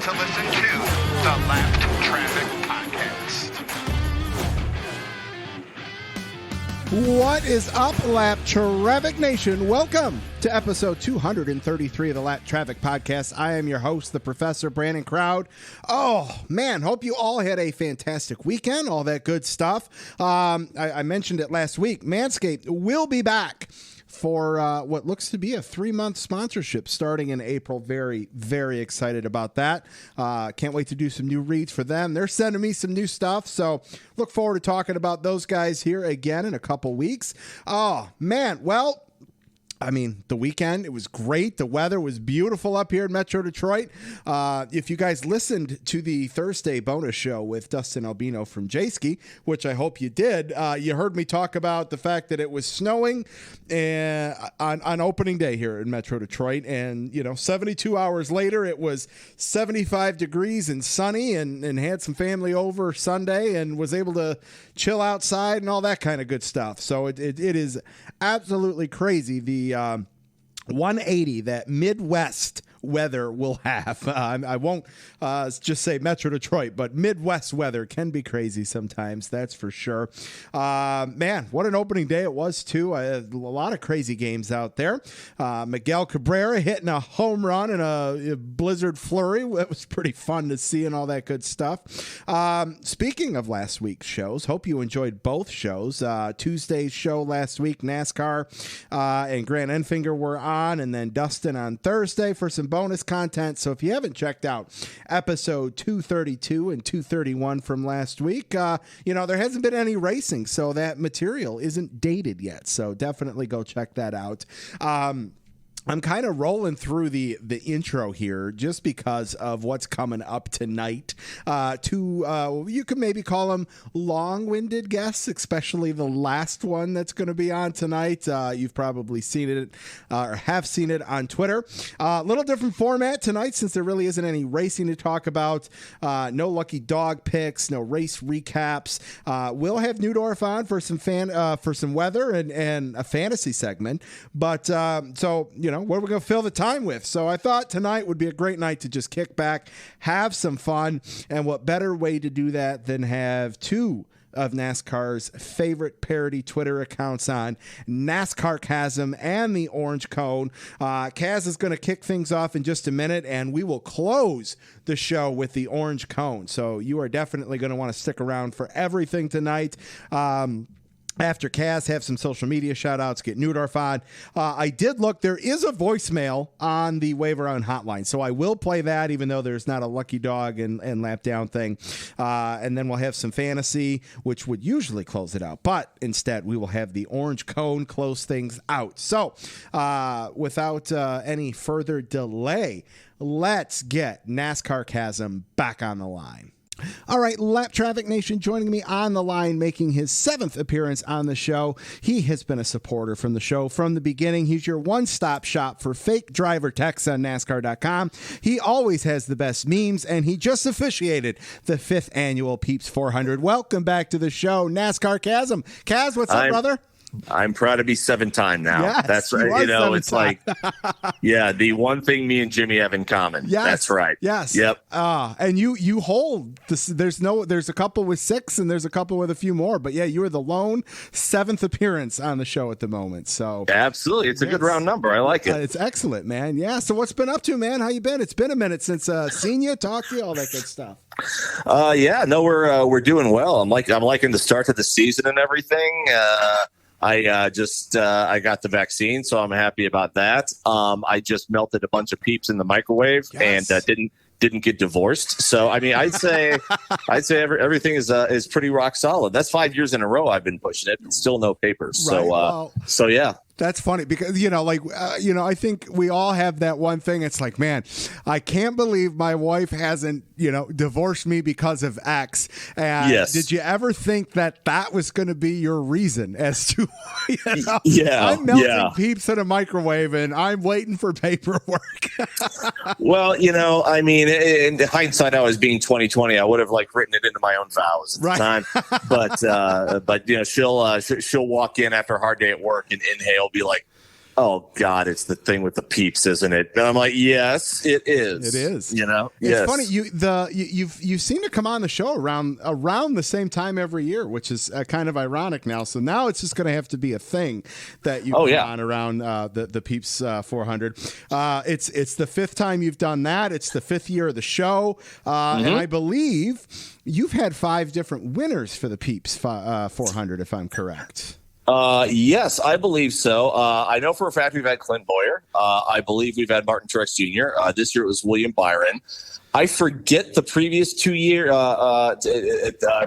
to listen to the Lapped Traffic Podcast. What is up, Lap Traffic Nation? Welcome to episode 233 of the Lap Traffic Podcast. I am your host, the Professor Brandon Crowd. Oh, man, hope you all had a fantastic weekend, all that good stuff. I mentioned it last week. Manscaped will be back for what looks to be a 3-month sponsorship starting in April. Very, very excited about that. Can't wait to do some new reads for them. They're sending me some new stuff, so look forward to talking about those guys here again in a couple weeks. Oh, man, well, I mean, the weekend, it was great. The weather was beautiful up here in Metro Detroit. If you guys listened to the Thursday bonus show with Dustin Albino from Jayski, which I hope you did, you heard me talk about the fact that it was snowing on opening day here in Metro Detroit. And, 72 hours later, it was 75 degrees and sunny, and had some family over Sunday and was able to chill outside and all that kind of good stuff. So it is absolutely crazy. The 180 that Midwest weather will have. I won't just say Metro Detroit, but Midwest weather can be crazy sometimes. That's for sure. Man, what an opening day it was, too. A lot of crazy games out there. Miguel Cabrera hitting a home run in a blizzard flurry. It was pretty fun to see and all that good stuff. Speaking of last week's shows, hope you enjoyed both shows. Tuesday's show last week, NASCAR and Grant Enfinger were on, and then Dustin on Thursday for some bonus content. So if you haven't checked out episode 232 and 231 from last week, there hasn't been any racing, so that material isn't dated yet. So definitely go check that out. I'm kind of rolling through the intro here just because of what's coming up tonight. You could maybe call them long-winded guests, especially the last one that's going to be on tonight. You've probably seen it or have seen it on Twitter. A little different format tonight since there really isn't any racing to talk about. No lucky dog picks, no race recaps. We'll have Neudorff on for some weather and a fantasy segment. But what are we going to fill the time with? So I thought tonight would be a great night to just kick back, have some fun, and what better way to do that than have two of NASCAR's favorite parody Twitter accounts on, NASCARCASM and the Orange Cone. Kaz is going to kick things off in just a minute, and we will close the show with the Orange Cone. So you are definitely going to want to stick around for everything tonight. After Kaz, have some social media shout-outs, get Neudorff on. I did look. There is a voicemail on the Wave Around hotline, so I will play that even though there's not a lucky dog and lap down thing. And then we'll have some fantasy, which would usually close it out. But instead, we will have the Orange Cone close things out. So without any further delay, let's get NASCARCASM back on the line. All right, Lap Traffic Nation, joining me on the line, making his 7th appearance on the show. He has been a supporter from the show from the beginning. He's your one-stop shop for fake driver techs on NASCAR.com. He always has the best memes, and he just officiated the 5th annual Peeps 400. Welcome back to the show, NASCARCASM. Kaz, what's up, brother? I'm proud to be 7-time now. Yes, that's right. It's like, the one thing me and Jimmy have in common. Yes, that's right. Yes. Yep. And you hold this. There's a couple with 6 and there's a couple with a few more, but yeah, you are the lone 7th appearance on the show at the moment. So absolutely. It's a good round number. I like it. It's excellent, man. Yeah. So what's been up to, man? How you been? It's been a minute since seen you, talked to you, all that good stuff. We're doing well. I'm liking the start of the season and everything. I got the vaccine, so I'm happy about that. I just melted a bunch of Peeps in the microwave and didn't get divorced. So I mean, I'd say everything is pretty rock solid. That's 5 years in a row I've been pushing it. Still no papers. Right. So yeah. That's funny because, I think we all have that one thing. It's like, man, I can't believe my wife hasn't, divorced me because of X. And yes. Did you ever think that was going to be your reason as to, I'm melting Peeps in a microwave and I'm waiting for paperwork. Well, I mean, in hindsight, I was being 2020. I would have written it into my own vows at the time. But she'll walk in after a hard day at work and inhale, be like, oh God, it's the thing with the Peeps, isn't it? And I'm like, yes, it is. It is. You know, it's funny. You seem to come on the show around the same time every year, which is kind of ironic now. So now it's just going to have to be a thing that you come on around the Peeps 400. It's the fifth time you've done that. It's the fifth year of the show, and I believe you've had 5 different winners for the Peeps 400, if I'm correct. Yes, I believe so. I know for a fact we've had Clint Boyer. I believe we've had Martin Truex Jr. This year it was William Byron. I forget the previous 2 years. I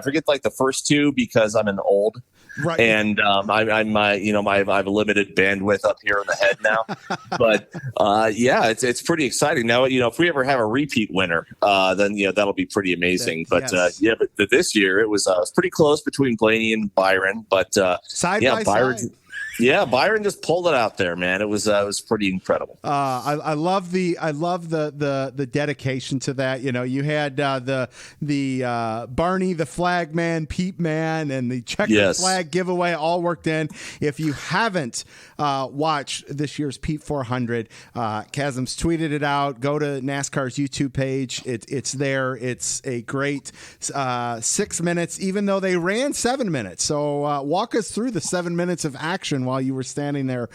forget like the first 2 because I'm an old. Right. And I have a limited bandwidth up here in the head now. But it's pretty exciting. Now, if we ever have a repeat winner, then that'll be pretty amazing. But but this year it was pretty close between Blaney and Byron. But side by Byron. side. Yeah, Byron just pulled it out there, man. It was pretty incredible. I love the dedication to that. You had the Barney the Flag Man, Peep Man, and the checkered flag giveaway all worked in. If you haven't watched this year's Peep 400, Chasm's tweeted it out. Go to NASCAR's YouTube page. It's there. It's a great 6 minutes, even though they ran 7 minutes. So walk us through the 7 minutes of action while you were standing there,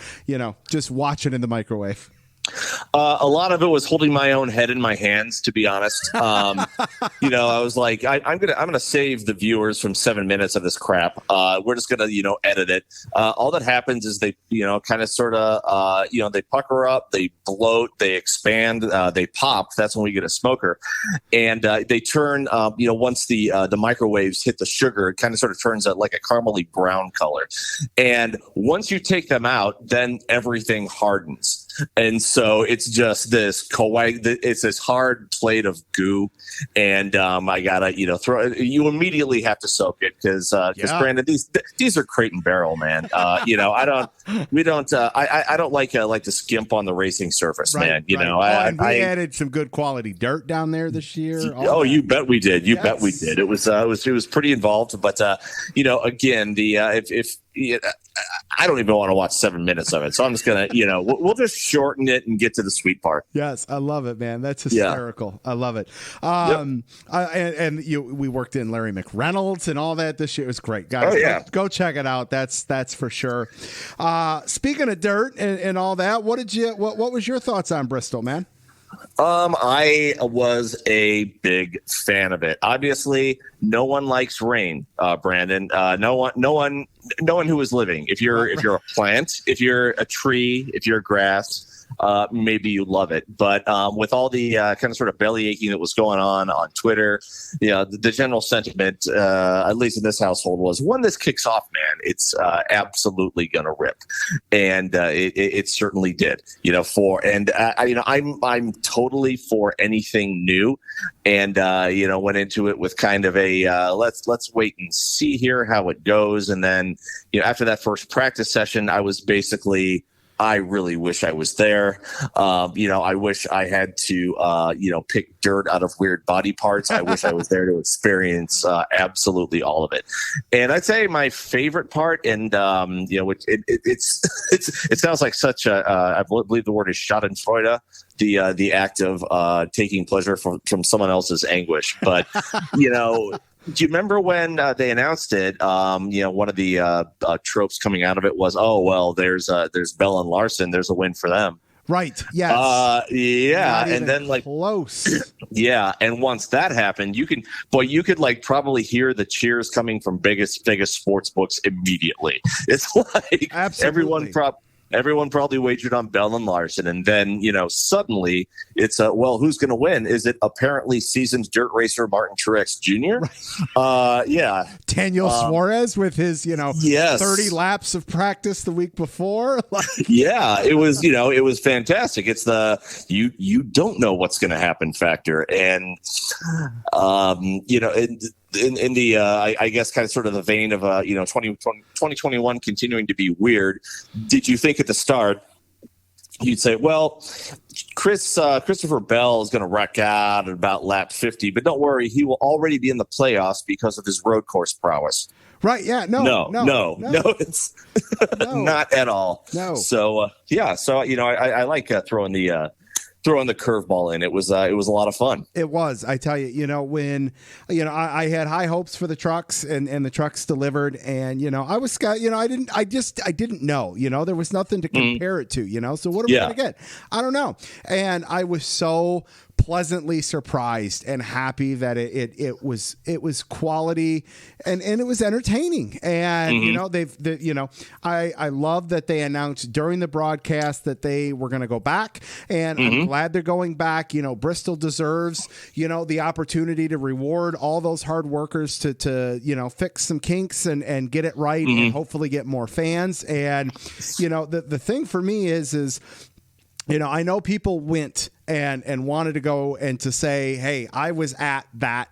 just watching in the microwave. A lot of it was holding my own head in my hands, to be honest. I was like, I'm gonna save the viewers from 7 minutes of this crap. We're just gonna, edit it. All that happens is they, kind of sort of, they pucker up, they bloat, they expand, they pop. That's when we get a smoker, and they turn. Once the microwaves hit the sugar, it kind of sort of turns out like a caramely brown color. And once you take them out, then everything hardens. And so it's just this it's this hard plate of goo, and I gotta throw. You immediately have to soak it because Brandon, these are crate and barrel, man. I don't like to skimp on the racing surface, man. And we added some good quality dirt down there this year. You bet we did. You bet we did. It was pretty involved, but again, if I don't even want to watch 7 minutes of it, so I'm just gonna, we'll just shorten it and get to the sweet part. Yes, I love it, man. That's hysterical. Yeah. I love it. We worked in Larry McReynolds and all that this year. It was great, guys. Go check it out. That's for sure. Speaking of dirt and all that, what was your thoughts on Bristol, man? I was a big fan of it. Obviously, no one likes rain, Brandon. No one who is living. If you're a plant, if you're a tree, if you're grass, maybe you love it. But with all the kind of sort of belly aching that was going on Twitter, the general sentiment, at least in this household, was when this kicks off, man, it's absolutely gonna rip, and it certainly did. I'm totally for anything new, and went into it with kind of a let's wait and see here how it goes, and then after that first practice session, I was basically, I really wish I was there. I wish I had to, pick dirt out of weird body parts. I wish I was there to experience absolutely all of it. And I'd say my favorite part, and which it sounds like such a, I believe the word is Schadenfreude, the act of taking pleasure from someone else's anguish. But do you remember when they announced it? One of the tropes coming out of it was, there's Bell and Larson. There's a win for them. Right. Yes. And then close. Yeah. And once that happened, you could probably hear the cheers coming from biggest sports books immediately. It's like absolutely. Everyone probably wagered on Bell and Larson, and then suddenly it's who's going to win? Is it apparently seasoned dirt racer Martin Truex Jr.? Right. Daniel Suarez with his 30 laps of practice the week before. It was fantastic. It's the you don't know what's going to happen factor, and in the I guess kind of sort of the vein of 2021 continuing to be weird. Did you think at the start you'd say, Christopher Bell is going to wreck out at about lap 50, but don't worry, he will already be in the playoffs because of his road course prowess. Right? Yeah. No. It's not at all. No. So I like throwing the curveball in. It was a lot of fun. It was. I tell you, when I had high hopes for the trucks and the trucks delivered, and I was, I didn't know, there was nothing to compare it to, so what am I going to get? I don't know. And I was so pleasantly surprised and happy that it was quality and it was entertaining. And I love that they announced during the broadcast that they were going to go back, and I'm glad they're going back. Bristol deserves the opportunity to reward all those hard workers to fix some kinks and get it right and hopefully get more fans. And the thing for me is I know people went and wanted to go and to say, hey, I was at that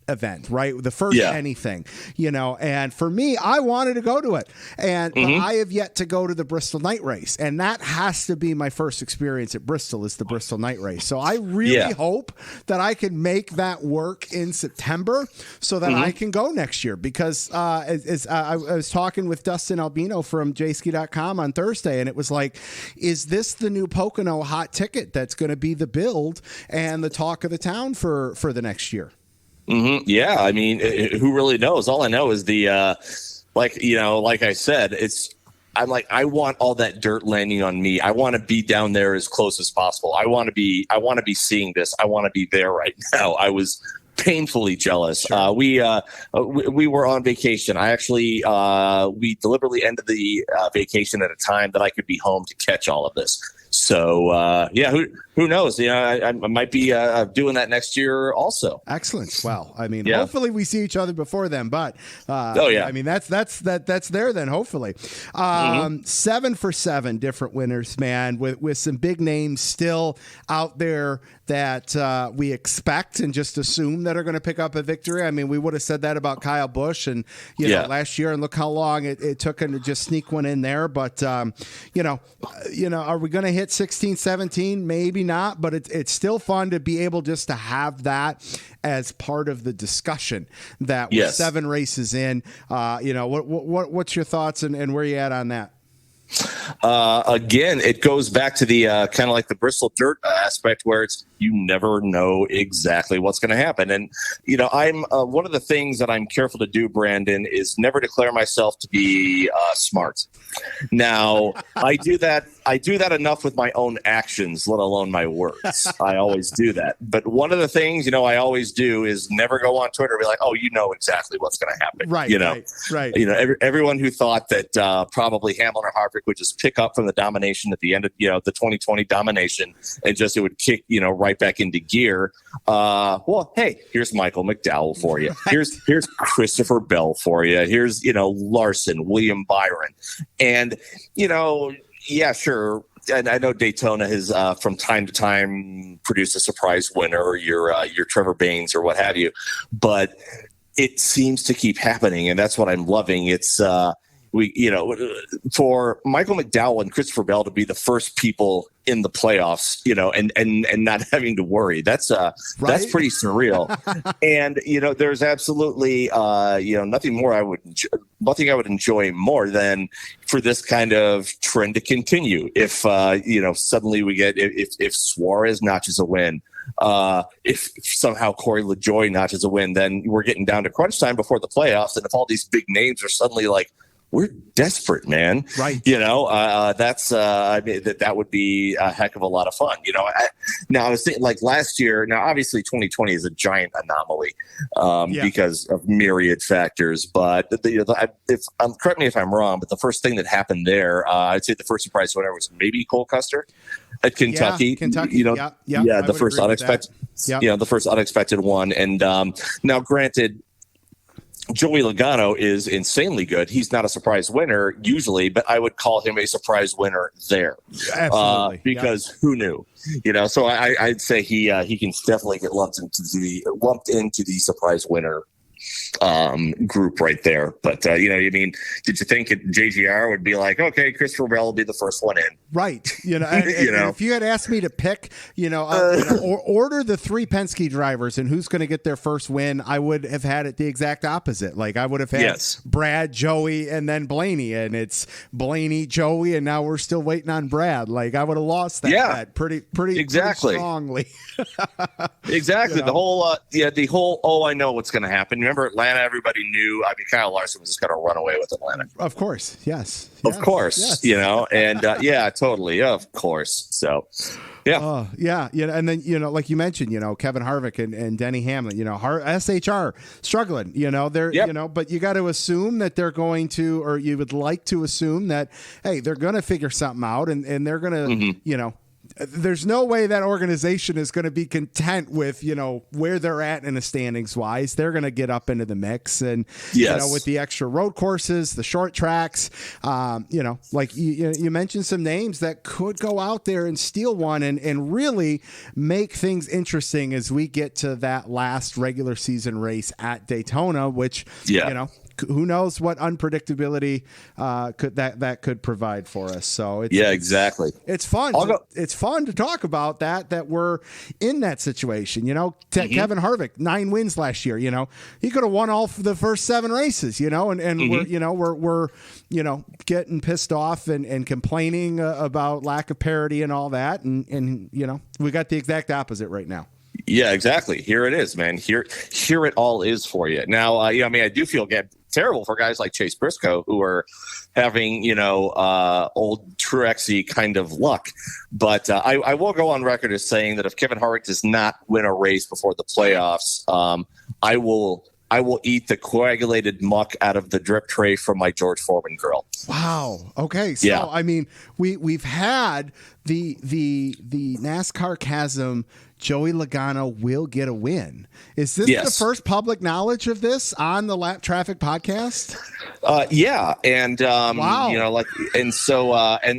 event, right? The first anything, and for me, I wanted to go to it. And but I have yet to go to the Bristol night race. And that has to be my first experience at Bristol, is the Bristol night race. So I really hope that I can make that work in September so that I can go next year, because I was talking with Dustin Albino from jski.com on Thursday, and it was like, is this the new Pocono hot ticket that's going to be the build and the talk of the town for the next year? Yeah, I mean, who really knows? All I know is like I said, I'm like, I want all that dirt landing on me. I want to be down there as close as possible. I want to be seeing this. I want to be there right now. I was painfully jealous. Sure. We were on vacation. I actually we deliberately ended the vacation at a time that I could be home to catch all of this. So who knows? I might be doing that next year also. Excellent. Well, I mean, hopefully we see each other before then. But I mean, that's there then. Hopefully, 7 for 7 different winners, man, with some big names still out there that we expect and just assume that are going to pick up a victory. I mean, we would have said that about Kyle Busch and last year, and look how long it took him to just sneak one in there. But are we going to hit 16, 17? Maybe not, but it's still fun to be able just to have that as part of the discussion that we're 7 races in. What's your thoughts and where you at on that? Again, it goes back to the kind of like the Bristol dirt aspect, where it's you never know exactly what's going to happen. And I'm one of the things that I'm careful to do, Brandon, is never declare myself to be smart. Now, I do that enough with my own actions, let alone my words. I always do that. But one of the things I always do is never go on Twitter and be like, oh, exactly what's going to happen. Right. Everyone who thought that probably Hamlin or Harvick would just pick up from the domination at the end of the 2020 domination and just it would kick right back into gear. Well, hey, here's Michael McDowell for you. Here's Christopher Bell for you. Here's Larson, William Byron, and yeah, sure. And I know Daytona has from time to time produced a surprise winner, or your Trevor Baynes or what have you, but it seems to keep happening, and that's what I'm loving. It's for Michael McDowell and Christopher Bell to be the first people in the playoffs, and not having to worry. That's pretty surreal. And, there's absolutely, nothing I would enjoy more than for this kind of trend to continue. If, suddenly we get, if Suarez notches a win, if somehow Corey LaJoie notches a win, then we're getting down to crunch time before the playoffs. And if all these big names are suddenly like, we're desperate, man. Right. That's that would be a heck of a lot of fun. Now I was thinking, like last year. Now, obviously, 2020 is a giant anomaly because of myriad factors. But correct me if I'm wrong, but the first thing that happened there, I'd say the first surprise winner was maybe Cole Custer at Kentucky. The first unexpected. The first unexpected one. And now, granted, Joey Logano is insanely good. He's not a surprise winner usually, but I would call him a surprise winner there. Absolutely. Because who knew? So I'd say he can definitely get lumped into the surprise winner group right there. But I mean, did you think JGR would be like, okay, Christopher Bell will be the first one in? Right. And if you had asked me to pick, or order the 3 Penske drivers and who's going to get their first win, I would have had it the exact opposite. Like I would have had Brad, Joey, and then Blaney, and it's Blaney, Joey, and now we're still waiting on Brad. Like I would have lost that bet pretty exactly strongly. Exactly. The whole, I know what's going to happen. Remember Atlanta, everybody knew. I mean, Kyle Larson was just going to run away with Atlanta. Of course. Yes. Of course. Yes. And totally. Of course. So, yeah. And then, like you mentioned, Kevin Harvick and Denny Hamlin, SHR struggling, they're, but you got to assume that they're going to, or you would like to assume that, hey, they're going to figure something out and they're going to, there's no way that organization is going to be content with, where they're at in the standings wise. They're going to get up into the mix and, with the extra road courses, the short tracks, like you mentioned some names that could go out there and steal one and really make things interesting as we get to that last regular season race at Daytona, which, who knows what unpredictability that could provide for us. So exactly. It's fun. It's fun to talk about that we're in that situation. Kevin Harvick, 9 wins last year. He could have won all the first 7 races. We're getting pissed off and complaining about lack of parity and all that, and we got the exact opposite right now. Yeah, exactly. Here it is, man. Here it all is for you. Now, I do feel terrible for guys like Chase Briscoe who are having, old Truexy kind of luck. But I will go on record as saying that if Kevin Harvick does not win a race before the playoffs, I will eat the coagulated muck out of the drip tray from my George Foreman grill. Wow. Okay. So, I mean, we've had the NASCARCASM Joey Logano will get a win. Is this the first public knowledge of this on the Lap Traffic podcast? Yeah. And, wow. And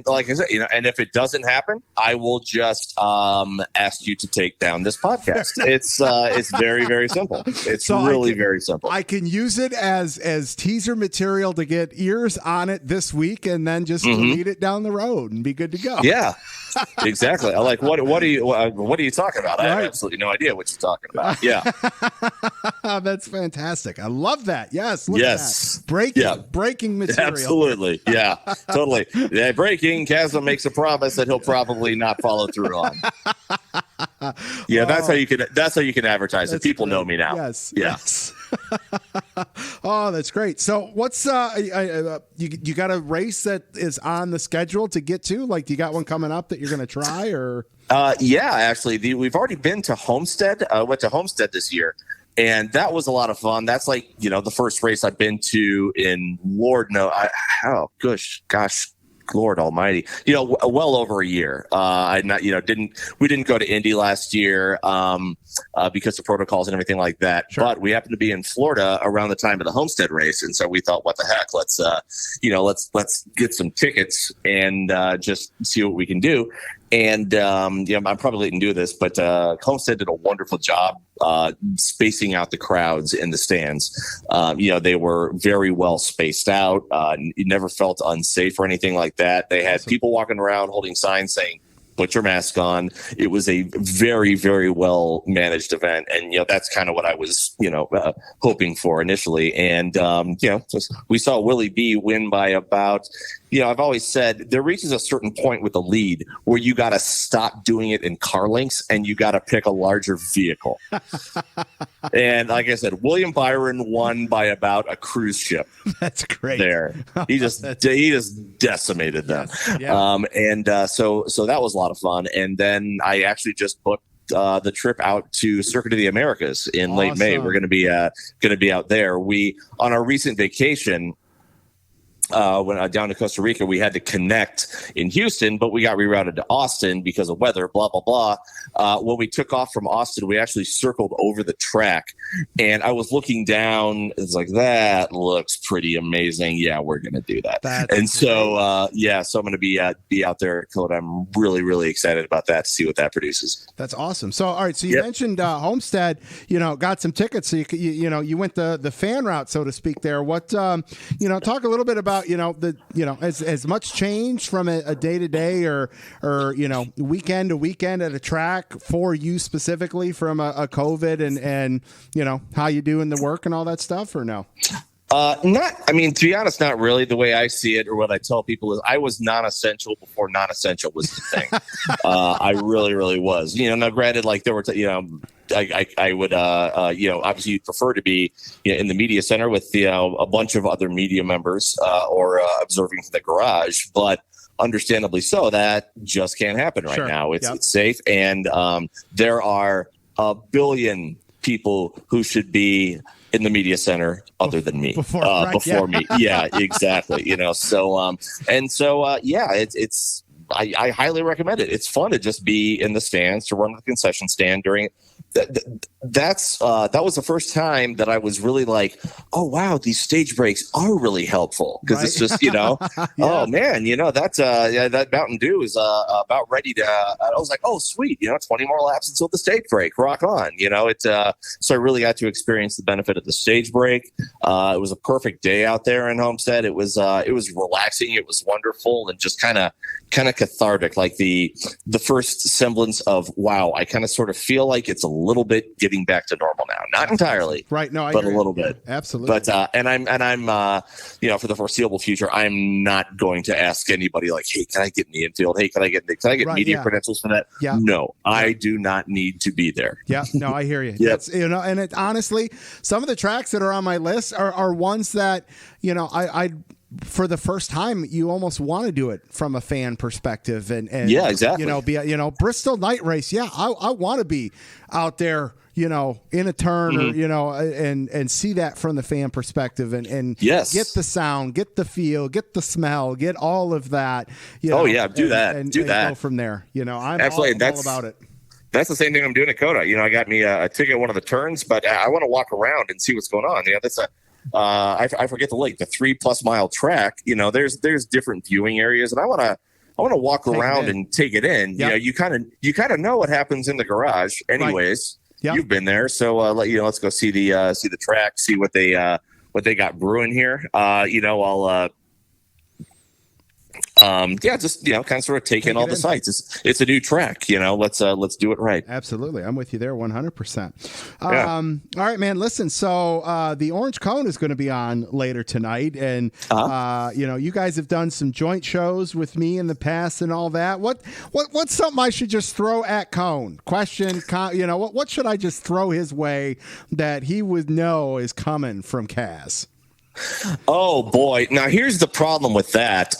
like I said, and if it doesn't happen, I will just ask you to take down this podcast. It's very, very simple. It's very simple. I can use it as teaser material to get ears on it this week and then just delete it down the road and be good to go. Yeah. Exactly. I like what are you talking about? I have absolutely no idea what you're talking about. Yeah. That's fantastic. I love that. Yes. Look at that. Breaking material. Absolutely. Yeah. Totally. Yeah, breaking. Chasm makes a promise that he'll probably not follow through on. Yeah, that's how you can advertise it. People know me now. Yes. Yeah. Yes. Oh, that's great. So what's you got a race that is on the schedule to get to? Like, do you got one coming up that you're going to try or? Yeah, actually we've already been to Homestead. Went to Homestead this year. And that was a lot of fun. That's like, the first race I've been to in gosh, Lord Almighty, well over a year. We didn't go to Indy last year because of protocols and everything like that. Sure. But we happened to be in Florida around the time of the Homestead race, and so we thought, what the heck? Let's get some tickets and just see what we can do. And I probably didn't do this, but Homestead did a wonderful job spacing out the crowds in the stands. They were very well spaced out. You never felt unsafe or anything like that. They had people walking around holding signs saying, "Put your mask on." It was a very, very well managed event, and that's kind of what I was hoping for initially. And we saw Willie B win by about. I've always said there reaches a certain point with the lead where you got to stop doing it in car lengths and you got to pick a larger vehicle. And like I said, William Byron won by about a cruise ship. That's great. There, he just decimated them. Yes. Yeah. So that was a lot of fun. And then I actually just booked the trip out to Circuit of the Americas in late May. We're going to be out there. We on our recent vacation. when down to Costa Rica, we had to connect in Houston, but we got rerouted to Austin because of weather, blah, blah, blah. When we took off from Austin, we actually circled over the track, and I was looking down. It's like, that looks pretty amazing. Yeah, we're going to do that. So I'm going to be out there at COTA. I'm really, really excited about that, to see what that produces. That's awesome. So, all right. So you mentioned Homestead, got some tickets. So you went the fan route, so to speak there. What, talk a little bit about, has much changed from a day to day or weekend to weekend at a track for you specifically from a COVID and how you doing the work and all that stuff, or no? To be honest, not really. The way I see it, or what I tell people, is I was non-essential before non-essential was the thing. I really, really was. Now granted, like there were, I would, obviously prefer to be in the media center with, a bunch of other media members or observing from the garage, but understandably so, that just can't happen right now. It's safe. And there are a billion people who should be in the media center other than me before me. Yeah, exactly. It's I highly recommend it. It's fun to just be in the stands, to run the concession stand during that was the first time that I was really like, oh wow, these stage breaks are really helpful, because it's just oh man, that Mountain Dew is about ready to. I was like, oh sweet, 20 more laps until the stage break. Rock on, So I really got to experience the benefit of the stage break. It was a perfect day out there in Homestead. It was relaxing. It was wonderful, and just kind of cathartic, like the first semblance of, wow, I kind of sort of feel like it's a little bit getting back to normal now. Not entirely, right? No, but a little bit, absolutely. But and I'm for the foreseeable future, I'm not going to ask anybody like, hey, can I get in the infield? Hey, can I get media credentials for that? Yeah. No, I do not need to be there. Yeah, no, I hear you. Yep. And it honestly, some of the tracks that are on my list are ones that I for the first time, you almost want to do it from a fan perspective, and yeah, exactly. Bristol Night Race. Yeah, I want to be out there, in a turn, mm-hmm. or and see that from the fan perspective, and yes. Get the sound, get the feel, get the smell, get all of that. Do that. And that. Go from there. I'm absolutely all about it. That's the same thing I'm doing at COTA. I got me a ticket at one of the turns, but I want to walk around and see what's going on. That's I forget the lake, the 3+ mile track. There's different viewing areas, and I want to walk around and take it in. Yep. You kind of know what happens in the garage, anyways. Right. Yep. You've been there, so let's go see the track, see what they got brewing here. Just kind of sort of take in all the sights. It's a new track, let's do it right. Absolutely, I'm with you there 100%. All right, man. Listen, so the Orange Cone is going to be on later tonight, and you guys have done some joint shows with me in the past and all that. What's something I should just throw at Cone? Question, what should I just throw his way that he would know is coming from Kaz? Oh boy! Now here's the problem with that,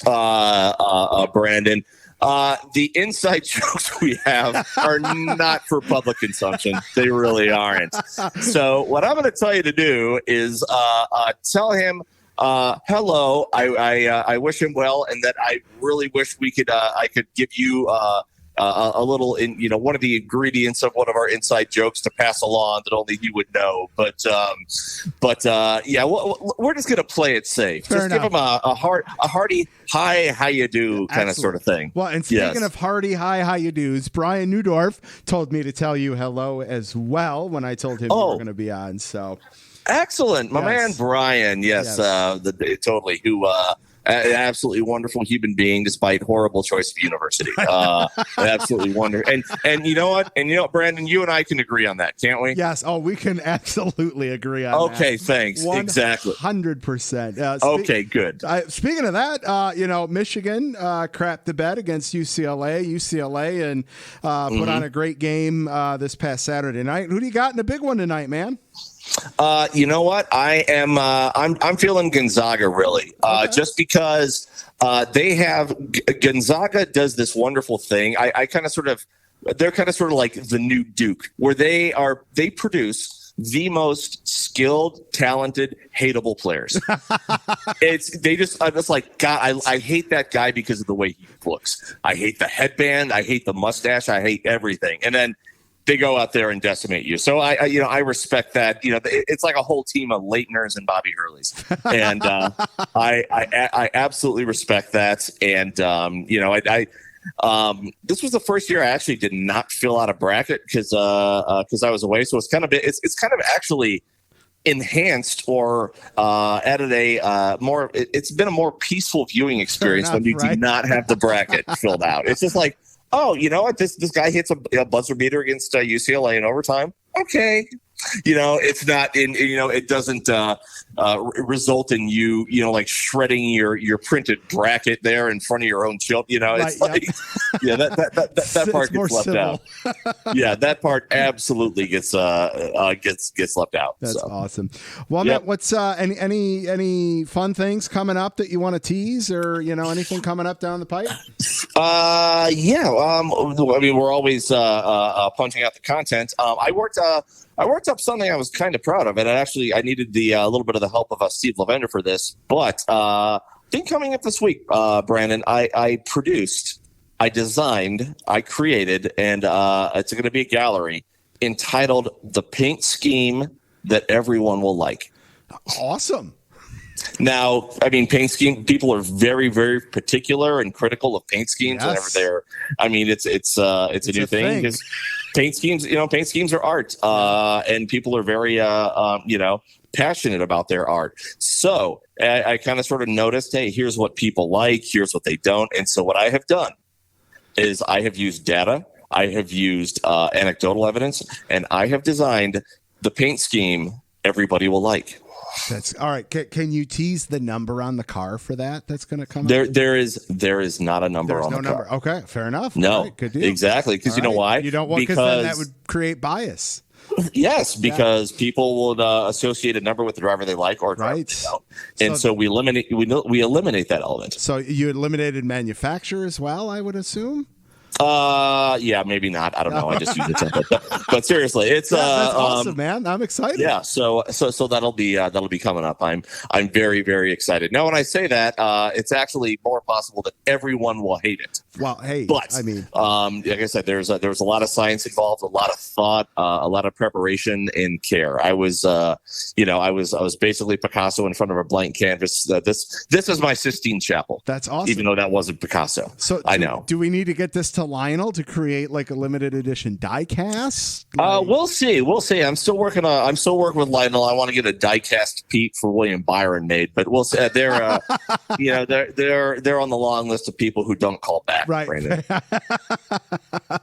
Brandon. The inside jokes we have are not for public consumption. They really aren't. So what I'm going to tell you to do is tell him hello. I wish him well, and that I really wish I could give you a little in one of the ingredients of one of our inside jokes to pass along that only he would know. But we're just gonna play it safe. Fair just enough. Give him a hearty hi, how you do kind of sort of thing. Well, and speaking of hearty hi, how you do's, Brian Neudorff told me to tell you hello as well when I told him you were going to be on. So excellent, my man Brian. Yes. Totally. Who. An absolutely wonderful human being, despite horrible choice of university. Absolutely wonderful. And you know what? Brandon, you and I can agree on that, can't we? Yes. Oh, we can absolutely agree on that. Okay, thanks. 100%. Exactly. 100%. Okay, good. Speaking of that, Michigan crapped the bed against UCLA, and put on a great game this past Saturday night. Who do you got in the big one tonight, man? You know what? I am. I'm feeling Gonzaga really, just because they have Gonzaga does this wonderful thing. They're kind of sort of like the new Duke, where they produce the most skilled, talented, hateable players. I'm just like, God, I hate that guy because of the way he looks. I hate the headband. I hate the mustache. I hate everything. And then they go out there and decimate you. So I respect that. It's like a whole team of Leitners and Bobby Hurleys, and I absolutely respect that. And this was the first year I actually did not fill out a bracket because I was away. So it's kind of actually enhanced or added a more. It's been a more peaceful viewing experience when you do not have the bracket filled out. It's just like, oh, you know what? This guy hits a buzzer beater against UCLA in overtime. Okay. It's not in, it doesn't result in you, like shredding your printed bracket there in front of your own children. It's that part gets left out. Yeah, that part absolutely gets left out. That's awesome. Well, Matt, what's any fun things coming up that you want to tease, or anything coming up down the pipe? I mean, we're always punching out the content. I worked up something I was kind of proud of, and I needed a little bit of the help of Steve Lavender for this. But I think coming up this week, Brandon, I produced, I designed, I created, and it's going to be a gallery entitled "The Paint Scheme That Everyone Will Like." Awesome. Now, I mean, paint scheme people are very, very particular and critical of paint schemes whenever they're. I mean, it's a new thing because paint schemes are art, and people are very passionate about their art. So I kind of sort of noticed, hey, here's what people like, here's what they don't, and so what I have done is I have used data, I have used anecdotal evidence, and I have designed the paint scheme everybody will like. That's all right. Can you tease the number on the car for that? That's going to come there. There is not a number on the car. Okay, fair enough. No, right, good deal. Exactly. Because you know why? You don't want, because then that would create bias. Yes, because people would associate a number with the driver they like or driver they don't. And so we eliminate that element. So you eliminated manufacturer as well, I would assume. Yeah, maybe not. I don't know. I just use the template, but seriously, it's that's awesome, man. I'm excited. Yeah, so that'll be coming up. I'm very, very excited. Now, when I say that, it's actually more possible that everyone will hate it. Well, hey, but I mean, like I said, there's a lot of science involved, a lot of thought, a lot of preparation and care. I was basically Picasso in front of a blank canvas. This is my Sistine Chapel. That's awesome. Even though that wasn't Picasso. So I know. do we need to get this to Lionel to create like a limited edition die cast? We'll see. I'm still working with Lionel. I want to get a die cast Pete for William Byron made, but we'll see. They're they're on the long list of people who don't call back. Right.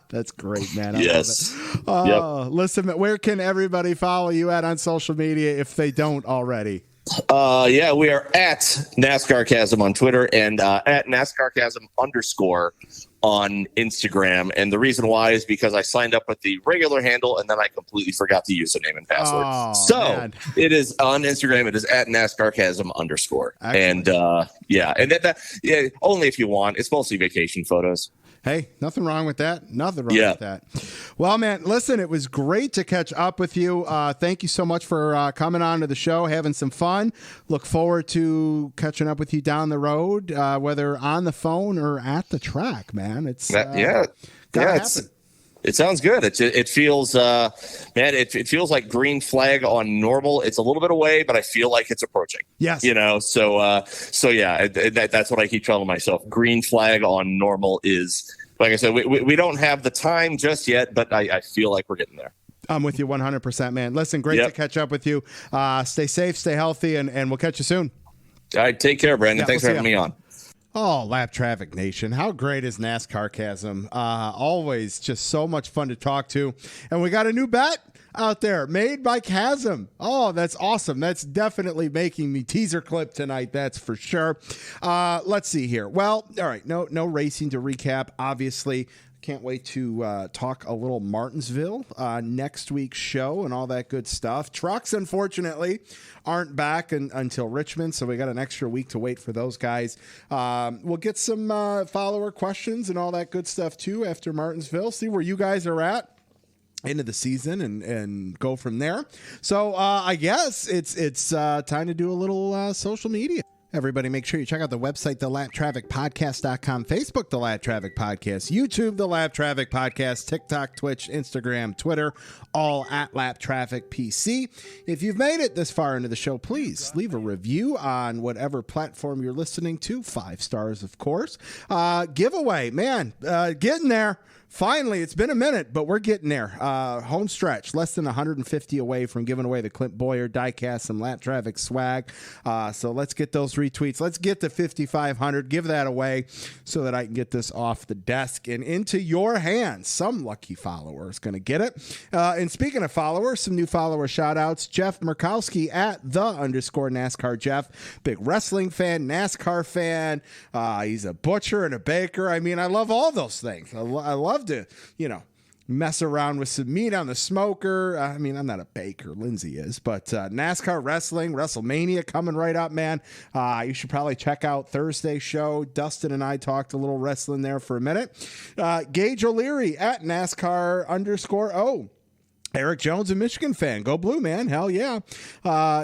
That's great, man. Yes. Listen, where can everybody follow you on social media if they don't already? We are at NASCARCASM on Twitter and at NASCARCASM _ on Instagram. And the reason why is because I signed up with the regular handle and then I completely forgot the username and password. Man. It is on Instagram. It is at NASCARCASM _ Excellent. And that only if you want. It's mostly vacation photos. Hey, nothing wrong with that. Nothing wrong with that. Well, man, listen, it was great to catch up with you. Thank you so much for coming on to the show, having some fun. Look forward to catching up with you down the road, whether on the phone or at the track, man. It's it sounds good. It feels, man, it feels like green flag on normal. It's a little bit away, but I feel like it's approaching. Yes. So yeah, that's what I keep telling myself. Green flag on normal is, like I said, we don't have the time just yet, but I feel like we're getting there. I'm with you 100%, man. Listen, great to catch up with you. Stay safe, stay healthy, and we'll catch you soon. All right. Take care, Brandon. Thanks for having me on. Oh, Lap Traffic Nation. How great is NASCARCASM? Always just so much fun to talk to. And we got a new bet out there made by Chasm. Oh, that's awesome. That's definitely making me teaser clip tonight. That's for sure. Let's see here. Well, all right. No racing to recap, obviously. Can't wait to talk a little Martinsville next week's show and all that good stuff. Trucks, unfortunately, aren't back until Richmond, so we got an extra week to wait for those guys. We'll get some follower questions and all that good stuff, too, after Martinsville. See where you guys are at. into the season and go from there. So I guess it's time to do a little social media. Everybody, make sure you check out the website, thelaptrafficpodcast.com, Facebook, The Lap Traffic Podcast, YouTube, The Lap Traffic Podcast, TikTok, Twitch, Instagram, Twitter, all at Lap Traffic PC. If you've made it this far into the show, please leave a review on whatever platform you're listening to. 5 stars, of course. Giveaway, man, getting there. Finally, it's been a minute, but we're getting there. Home stretch, less than 150 away from giving away the Clint Boyer diecast, some Lap Traffic swag. So let's get those retweets. Let's get to 5,500. Give that away so that I can get this off the desk and into your hands. Some lucky follower is going to get it. And speaking of followers, some new follower shout outs. Jeff Murkowski at _NASCAR Jeff. Big wrestling fan, NASCAR fan. He's a butcher and a baker. I mean, I love all those things. I love to, mess around with some meat on the smoker. I mean, I'm not a baker. Lindsay is, but NASCAR wrestling, WrestleMania coming right up, man. You should probably check out Thursday's show. Dustin and I talked a little wrestling there for a minute. Gage O'Leary at NASCAR_O. Eric Jones, a Michigan fan. Go Blue, man. Hell yeah.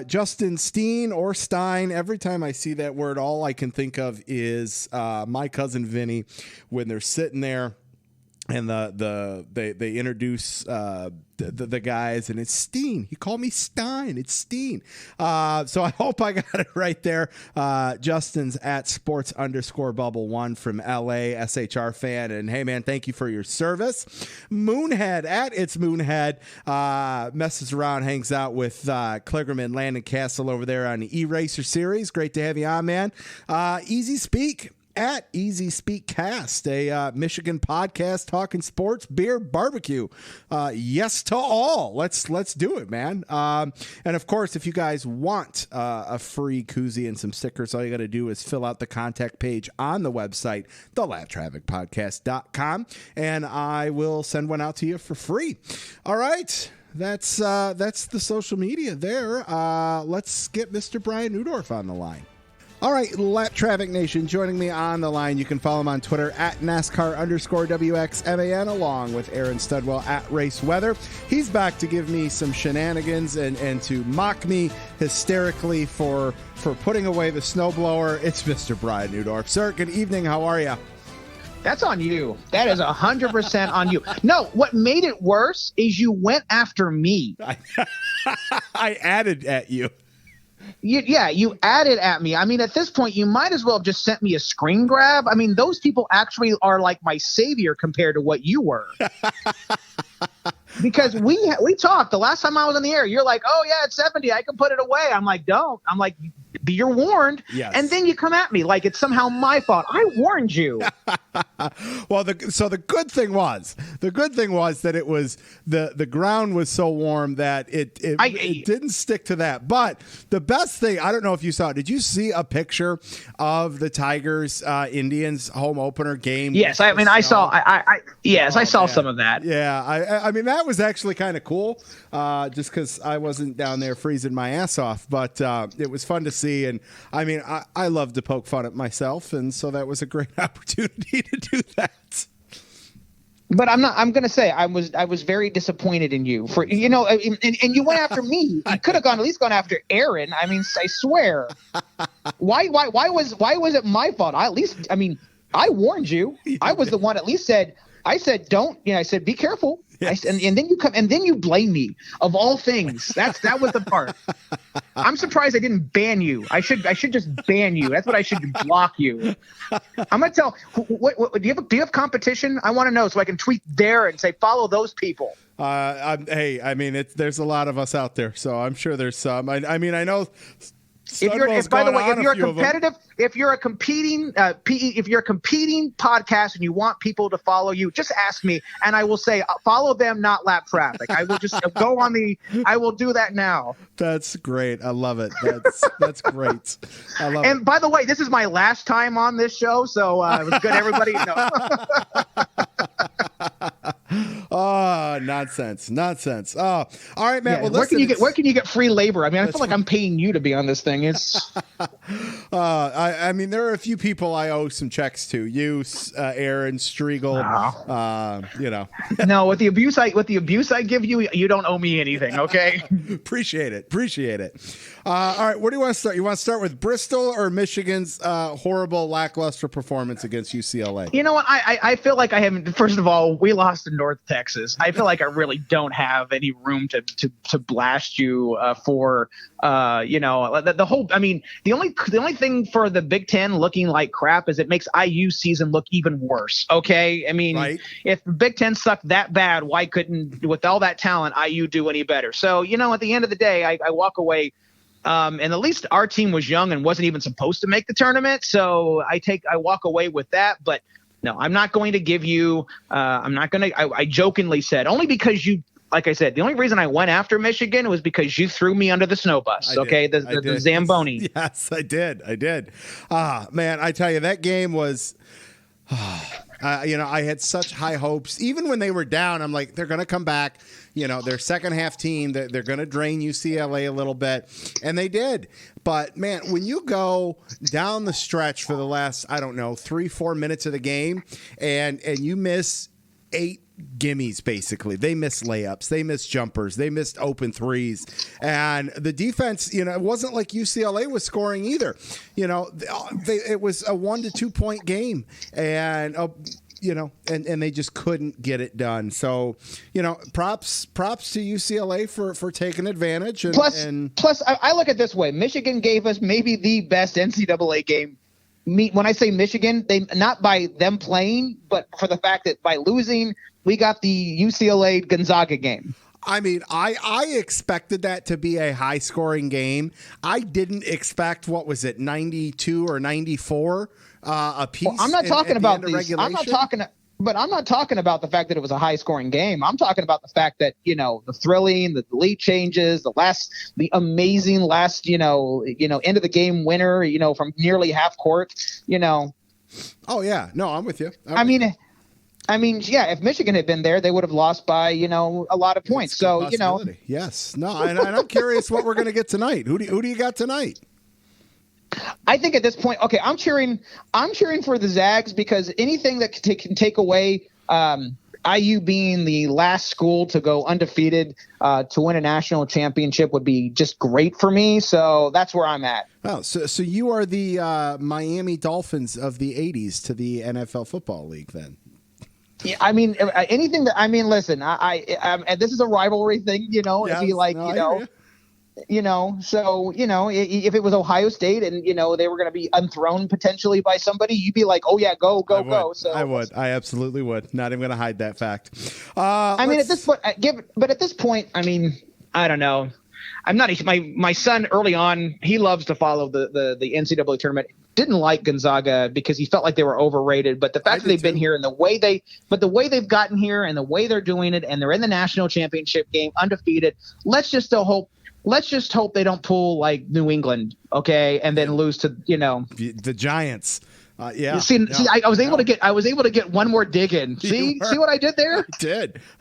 Justin Steen or Stein. Every time I see that word, all I can think of is my cousin Vinny when they're sitting there and they introduce the guys, and it's Steen. He called me Stein. It's Steen. So I hope I got it right there. Justin's at sports_bubble1 from LA, SHR fan. And hey, man, thank you for your service. Moonhead at It's Moonhead messes around, hangs out with Kligerman, Landon Castle over there on the E-Racer series. Great to have you on, man. Easy Speak at Easy Speak Cast, a Michigan podcast talking sports, beer, barbecue. Yes to all. Let's do it, man. And of course, if you guys want a free koozie and some stickers, all you got to do is fill out the contact page on the website, thelaptrafficpodcast.com, and I will send one out to you for free. All right. That's the social media there. Let's get Mr. Brian Neudorff on the line. All right, Lap Traffic Nation, joining me on the line. You can follow him on Twitter at NASCAR_WXMAN, along with Aaron Studwell at Race Weather. He's back to give me some shenanigans and to mock me hysterically for putting away the snowblower. It's Mr. Brian Neudorff. Sir, good evening. How are you? That's on you. That is 100% on you. No, what made it worse is you went after me. I added at you. You added at me. I mean, at this point, you might as well have just sent me a screen grab. I mean, those people actually are like my savior compared to what you were. Because we talked the last time I was on the air. You're like, oh, yeah, it's 70. I can put it away. I'm like, don't. I'm like, you're warned. Yes. And then you come at me like it's somehow my fault. I warned you. Well, the good thing was that it was the ground was so warm that it didn't stick to that. But the best thing, I don't know if you saw it. Did you see a picture of the Tigers Indians home opener game? Yes, I mean, I saw. I saw some of that. Yeah, I mean that was actually kind of cool. Just because I wasn't down there freezing my ass off, but it was fun to see. And I mean, I love to poke fun at myself, and so that was a great opportunity to do that. But I'm going to say I was very disappointed in you for, and you went after me. You could have at least gone after Aaron. I mean, I swear. Why was it my fault? I warned you. I was the one at least said, don't, I said, be careful. Yes. And then you come and then you blame me of all things. That was the part. I'm surprised I didn't ban you. I should just ban you. That's what I should block you. I'm gonna tell. What do you have competition? I want to know so I can tweet there and say follow those people. Hey, I mean, there's a lot of us out there, so I'm sure there's some. I mean, I know. If you're a competing podcast and you want people to follow you, just ask me and I will say follow them, not Lap Traffic. I will just I will do that now. That's great. I love it. That's great. I love it. And by the way, this is my last time on this show, so it was good. Everybody. No. Oh, nonsense. Oh, all right, man. Yeah. Well, where can you get free labor? I mean, I feel like I'm paying you to be on this thing. It's I mean, there are a few people I owe some checks to. You, Aaron, Striegel. No, with the abuse I give you, you don't owe me anything. Okay. Appreciate it. All right, where do you want to start? You want to start with Bristol or Michigan's horrible, lackluster performance against UCLA? You know what? I feel like I haven't. First of all, we lost to North Texas. I feel like I really don't have any room to blast you for the whole. I mean, the only thing for the Big Ten looking like crap is it makes IU season look even worse. Okay, I mean, right. If the Big Ten sucked that bad, why couldn't, with all that talent, IU do any better? So at the end of the day, I walk away. And at least our team was young and wasn't even supposed to make the tournament. So I walk away with that. But no, I'm not going to give you. I jokingly said only because you. Like I said, the only reason I went after Michigan was because you threw me under the snow bus. Okay, the Zamboni. Yes, I did. Man, I tell you, that game was. I had such high hopes. Even when they were down, I'm like, they're going to come back. Their second half team, they're going to drain UCLA a little bit. And they did. But, man, when you go down the stretch for the last, 3-4 minutes of the game and you miss 8 gimmies, basically. They missed layups. They missed jumpers. They missed open threes. And the defense, it wasn't like UCLA was scoring either. It was a 1 to 2 point game. And, and they just couldn't get it done. So, props to UCLA for taking advantage. Plus, I look at it this way. Michigan gave us maybe the best NCAA game. When I say Michigan, they not by them playing, but for the fact that by losing, we got the UCLA Gonzaga game. I mean, I expected that to be a high scoring game. I didn't expect 92 or 94 a piece. Well, I'm not talking about these. I'm not talking about the fact that it was a high scoring game. I'm talking about the fact that, the thrilling, the lead changes, the amazing last, end of the game winner, from nearly half court, Oh yeah. No, I'm with you. Yeah, if Michigan had been there, they would have lost by, a lot of points. So, Yes. No, and I'm curious what we're going to get tonight. Who do you got tonight? I think at this point, okay, I'm cheering for the Zags because anything that can take away IU being the last school to go undefeated to win a national championship would be just great for me. So that's where I'm at. Oh, so you are the Miami Dolphins of the 80s to the NFL Football League then? Yeah, anything that listen, I this is a rivalry thing, Yes, it'd be like, so, if it was Ohio State and, they were going to be unthrown potentially by somebody, you'd be like, oh yeah, go. So I would. I absolutely would. Not even going to hide that fact. At this point, I don't know. I'm not my son early on. He loves to follow the NCAA tournament. Didn't like Gonzaga because he felt like they were overrated. But the fact that they've been here and the way they've gotten here and the way they're doing it and they're in the national championship game undefeated. Let's just hope they don't pull like New England, okay, and then lose to the Giants. Yeah. See, I was able to get one more dig in. See what I did there?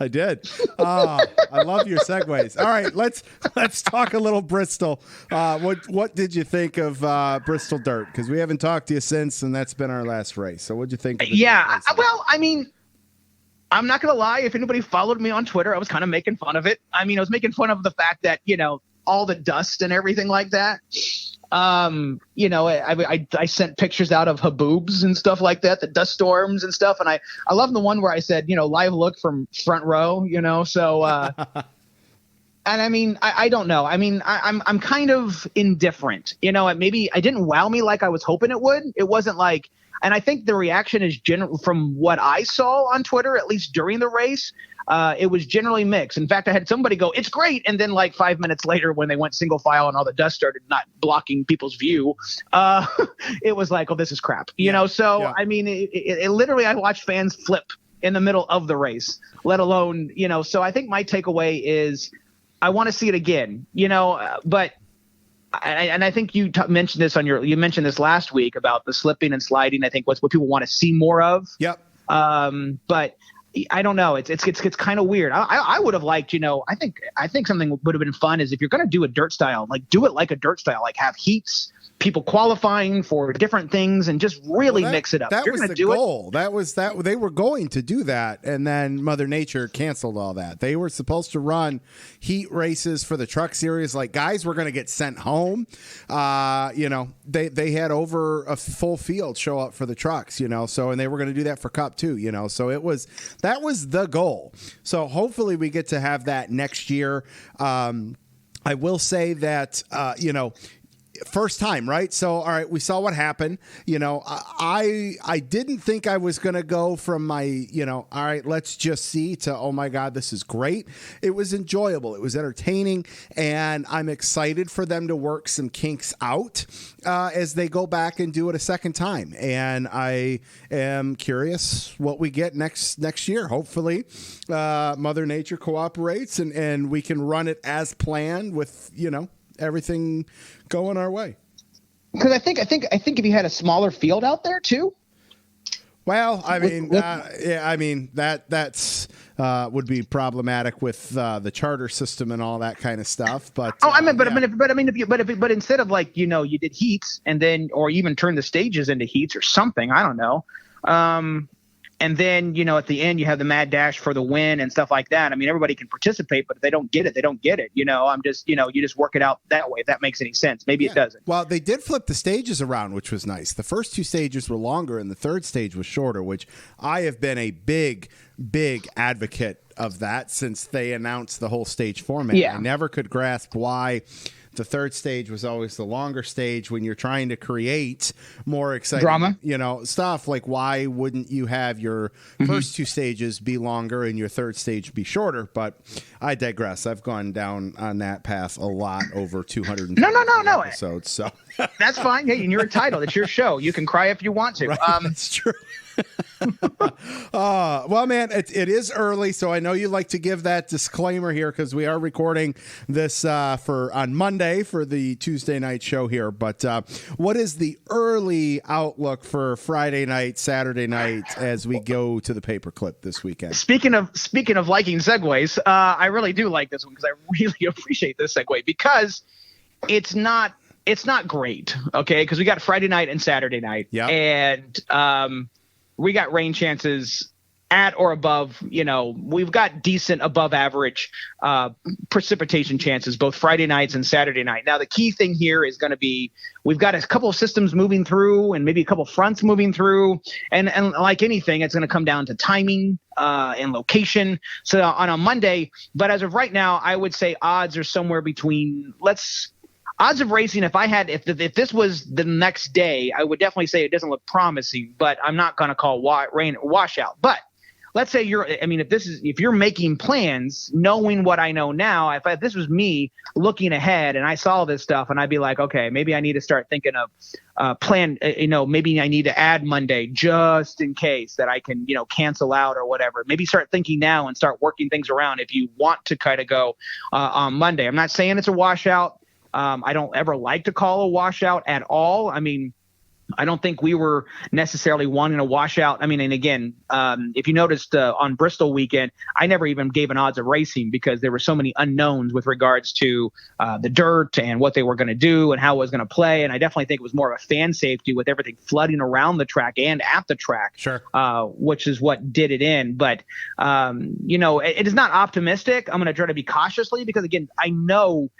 I did. I love your segues. All right, let's talk a little Bristol. What did you think of Bristol Dirt? Because we haven't talked to you since, and that's been our last race. So what'd you think? I'm not gonna lie. If anybody followed me on Twitter, I was kind of making fun of it. I was making fun of the fact that all the dust and everything like that. I sent pictures out of haboobs and stuff like that, the dust storms and stuff. And I love the one where I said, live look from front row, so, and I don't know. I'm kind of indifferent, maybe I didn't wow me like I was hoping it would. It wasn't like, and I think the reaction is general from what I saw on Twitter, at least during the race. It was generally mixed. In fact, I had somebody go, "It's great," and then like 5 minutes later, when they went single file and all the dust started not blocking people's view, it was like, "Oh, this is crap," So yeah. It literally, I watched fans flip in the middle of the race, let alone, So I think my takeaway is, I want to see it again, But I think you mentioned this you mentioned this last week about the slipping and sliding. I think what's what people want to see more of. Yep. But I don't know. It's kind of weird. I would have liked, I think something would have been fun is if you're going to do a dirt style, like do it like a dirt style, like have heats, people qualifying for different things, and just really mix it up. That was the goal. That was that they were going to do that, and then Mother Nature canceled all that. They were supposed to run heat races for the truck series. Like guys were going to get sent home. They had over a full field show up for the trucks. So and they were going to do that for Cup too. So that was the goal. So hopefully we get to have that next year. I will say that first time, right? So, all right, we saw what happened. I didn't think I was going to go from my, all right, let's just see to, oh my God, this is great. It was enjoyable. It was entertaining. And I'm excited for them to work some kinks out as they go back and do it a second time. And I am curious what we get next year. Hopefully, Mother Nature cooperates and we can run it as planned with, everything going our way. Because I think if you had a smaller field out there too. Well, I mean, that's would be problematic with the charter system and all that kind of stuff. But but instead of like you did heats and then or even turn the stages into heats or something, I don't know. And then, at the end, you have the mad dash for the win and stuff like that. I mean, everybody can participate, but if they don't get it, they don't get it. I'm just, you just work it out that way, if that makes any sense. Maybe it doesn't. Well, they did flip the stages around, which was nice. The first two stages were longer and the third stage was shorter, which I have been a big advocate of that since they announced the whole stage format. Yeah. I never could grasp why the third stage was always the longer stage when you're trying to create more exciting drama, stuff. Like, why wouldn't you have your first two stages be longer and your third stage be shorter? But I digress. I've gone down on that path a lot over 200 no episodes. So that's fine. Hey, and you're entitled. It's your show. You can cry if you want to. Right, that's true. Well, man, it is early, so I know you like to give that disclaimer here because we are recording this on Monday for the Tuesday night show here. But what is the early outlook for Friday night, Saturday night as we go to the paperclip this weekend? Speaking of liking segues, I really do like this one because I really appreciate this segue because it's not great, okay? Because we got Friday night and Saturday night, and we got rain chances at or above, we've got decent above average precipitation chances, both Friday nights and Saturday night. Now, the key thing here is going to be we've got a couple of systems moving through and maybe a couple of fronts moving through. And like anything, it's going to come down to timing and location. So on a Monday, but as of right now, I would say odds are somewhere between odds of racing, if this was the next day, I would definitely say it doesn't look promising, but I'm not going to call rain washout. But let's say if you're making plans, knowing what I know now, if this was me looking ahead and I saw this stuff and I'd be like, okay, maybe I need to start thinking of plan, maybe I need to add Monday just in case that I can, cancel out or whatever. Maybe start thinking now and start working things around if you want to kind of go on Monday. I'm not saying it's a washout. I don't ever like to call a washout at all. I mean, I don't think we were necessarily wanting a washout. I mean, and again, if you noticed on Bristol weekend, I never even gave an odds of racing because there were so many unknowns with regards to the dirt and what they were going to do and how it was going to play. And I definitely think it was more of a fan safety with everything flooding around the track and at the track, sure. Which is what did it in. But, it is not optimistic. I'm going to try to be cautiously because, again, I know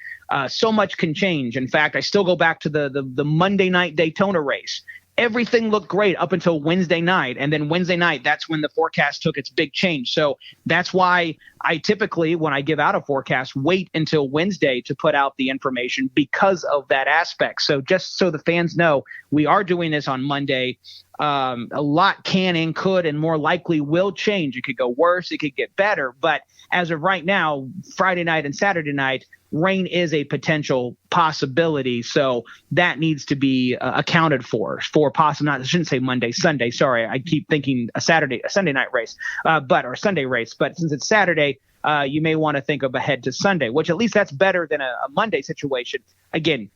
so much can change. In fact, I still go back to the Monday night Daytona race. Everything looked great up until Wednesday night. And then Wednesday night, that's when the forecast took its big change. So that's why I typically, when I give out a forecast, wait until Wednesday to put out the information because of that aspect. So just so the fans know, we are doing this on Monday. A lot can and could and more likely will change. It could go worse. It could get better. But as of right now, Friday night and Saturday night, rain is a potential possibility. So that needs to be accounted for possible. I shouldn't say Monday, Sunday. Sorry. I keep thinking a Sunday night race, or Sunday race. But since it's Saturday, you may want to think of ahead to Sunday, which at least that's better than a Monday situation. Again,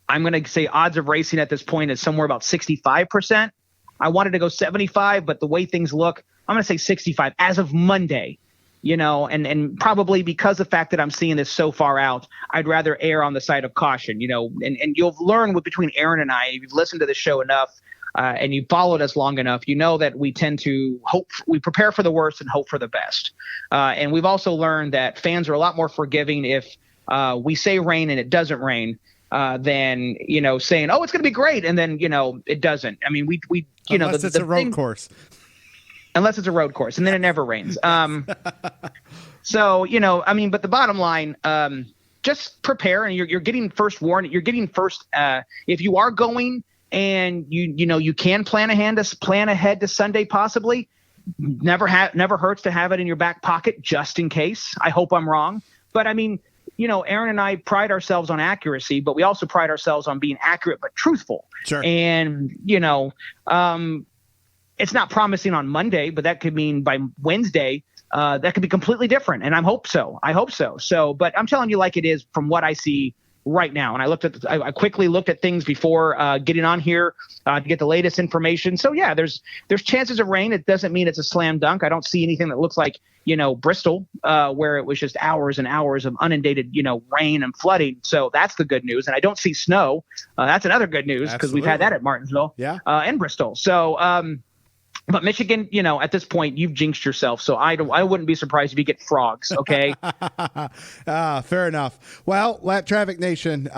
I'm going to say odds of racing at this point is somewhere about 65%. I wanted to go 75, but the way things look, I'm going to say 65 as of Monday. And probably because of the fact that I'm seeing this so far out, I'd rather err on the side of caution, and you'll learn between Aaron and I, if you've listened to the show enough and you followed us long enough, that we tend to we prepare for the worst and hope for the best. And we've also learned that fans are a lot more forgiving if we say rain and it doesn't rain than, saying, oh, it's going to be great. And then, it doesn't. I mean, we unless it's a road course. Unless it's a road course, and then it never rains. So, but the bottom line, just prepare, and you're getting first warning. You're getting first, if you are going and you can plan ahead to Sunday, possibly. Never hurts to have it in your back pocket just in case. I hope I'm wrong, but I mean, Aaron and I pride ourselves on accuracy, but we also pride ourselves on being accurate but truthful. Sure. And it's not promising on Monday, but that could mean by Wednesday, that could be completely different. And I hope so. So, but I'm telling you like it is from what I see right now. And I quickly looked at things before getting on here to get the latest information. So yeah, there's chances of rain. It doesn't mean it's a slam dunk. I don't see anything that looks like, Bristol, where it was just hours and hours of inundated, rain and flooding. So that's the good news. And I don't see snow. That's another good news because we've had that at Martinsville and Bristol. So, but Michigan, at this point, you've jinxed yourself. So I wouldn't be surprised if you get frogs. Okay. Fair enough. Well, Lap Traffic Nation,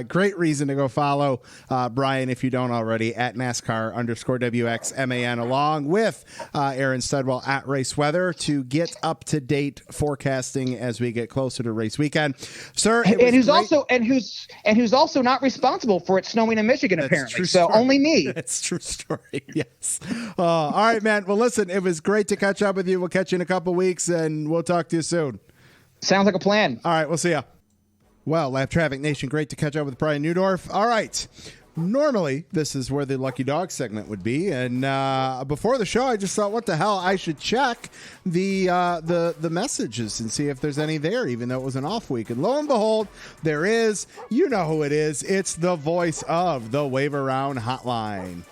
great reason to go follow Brian if you don't already at NASCAR_WXMAN, along with Aaron Studwell at Race Weather to get up to date forecasting as we get closer to race weekend, sir. And who's also not responsible for it snowing in Michigan, apparently. So only me. That's a true story. Yes. All right, man. Well, listen, it was great to catch up with you. We'll catch you in a couple weeks, and we'll talk to you soon. Sounds like a plan. All right, we'll see ya. Well, Lap Traffic Nation, great to catch up with Brian Neudorff. All right. Normally, this is where the Lucky Dog segment would be, and before the show, I just thought, what the hell? I should check the messages and see if there's any there, even though it was an off week. And lo and behold, there is. You know who it is. It's the voice of the Wave Around Hotline.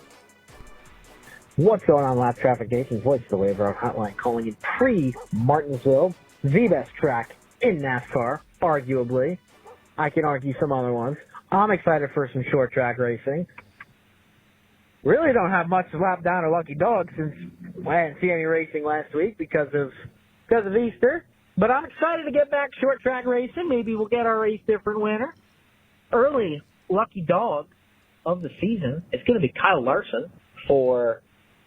What's going on, Lap Traffic Nation's voice of the Wave Around Hotline, calling in pre-Martinsville, the best track in NASCAR, arguably. I can argue some other ones. I'm excited for some short track racing. Really don't have much to lap down a Lucky Dog since I didn't see any racing last week because of Easter. But I'm excited to get back short track racing. Maybe we'll get our race different winner. Early Lucky Dog of the season is going to be Kyle Larson for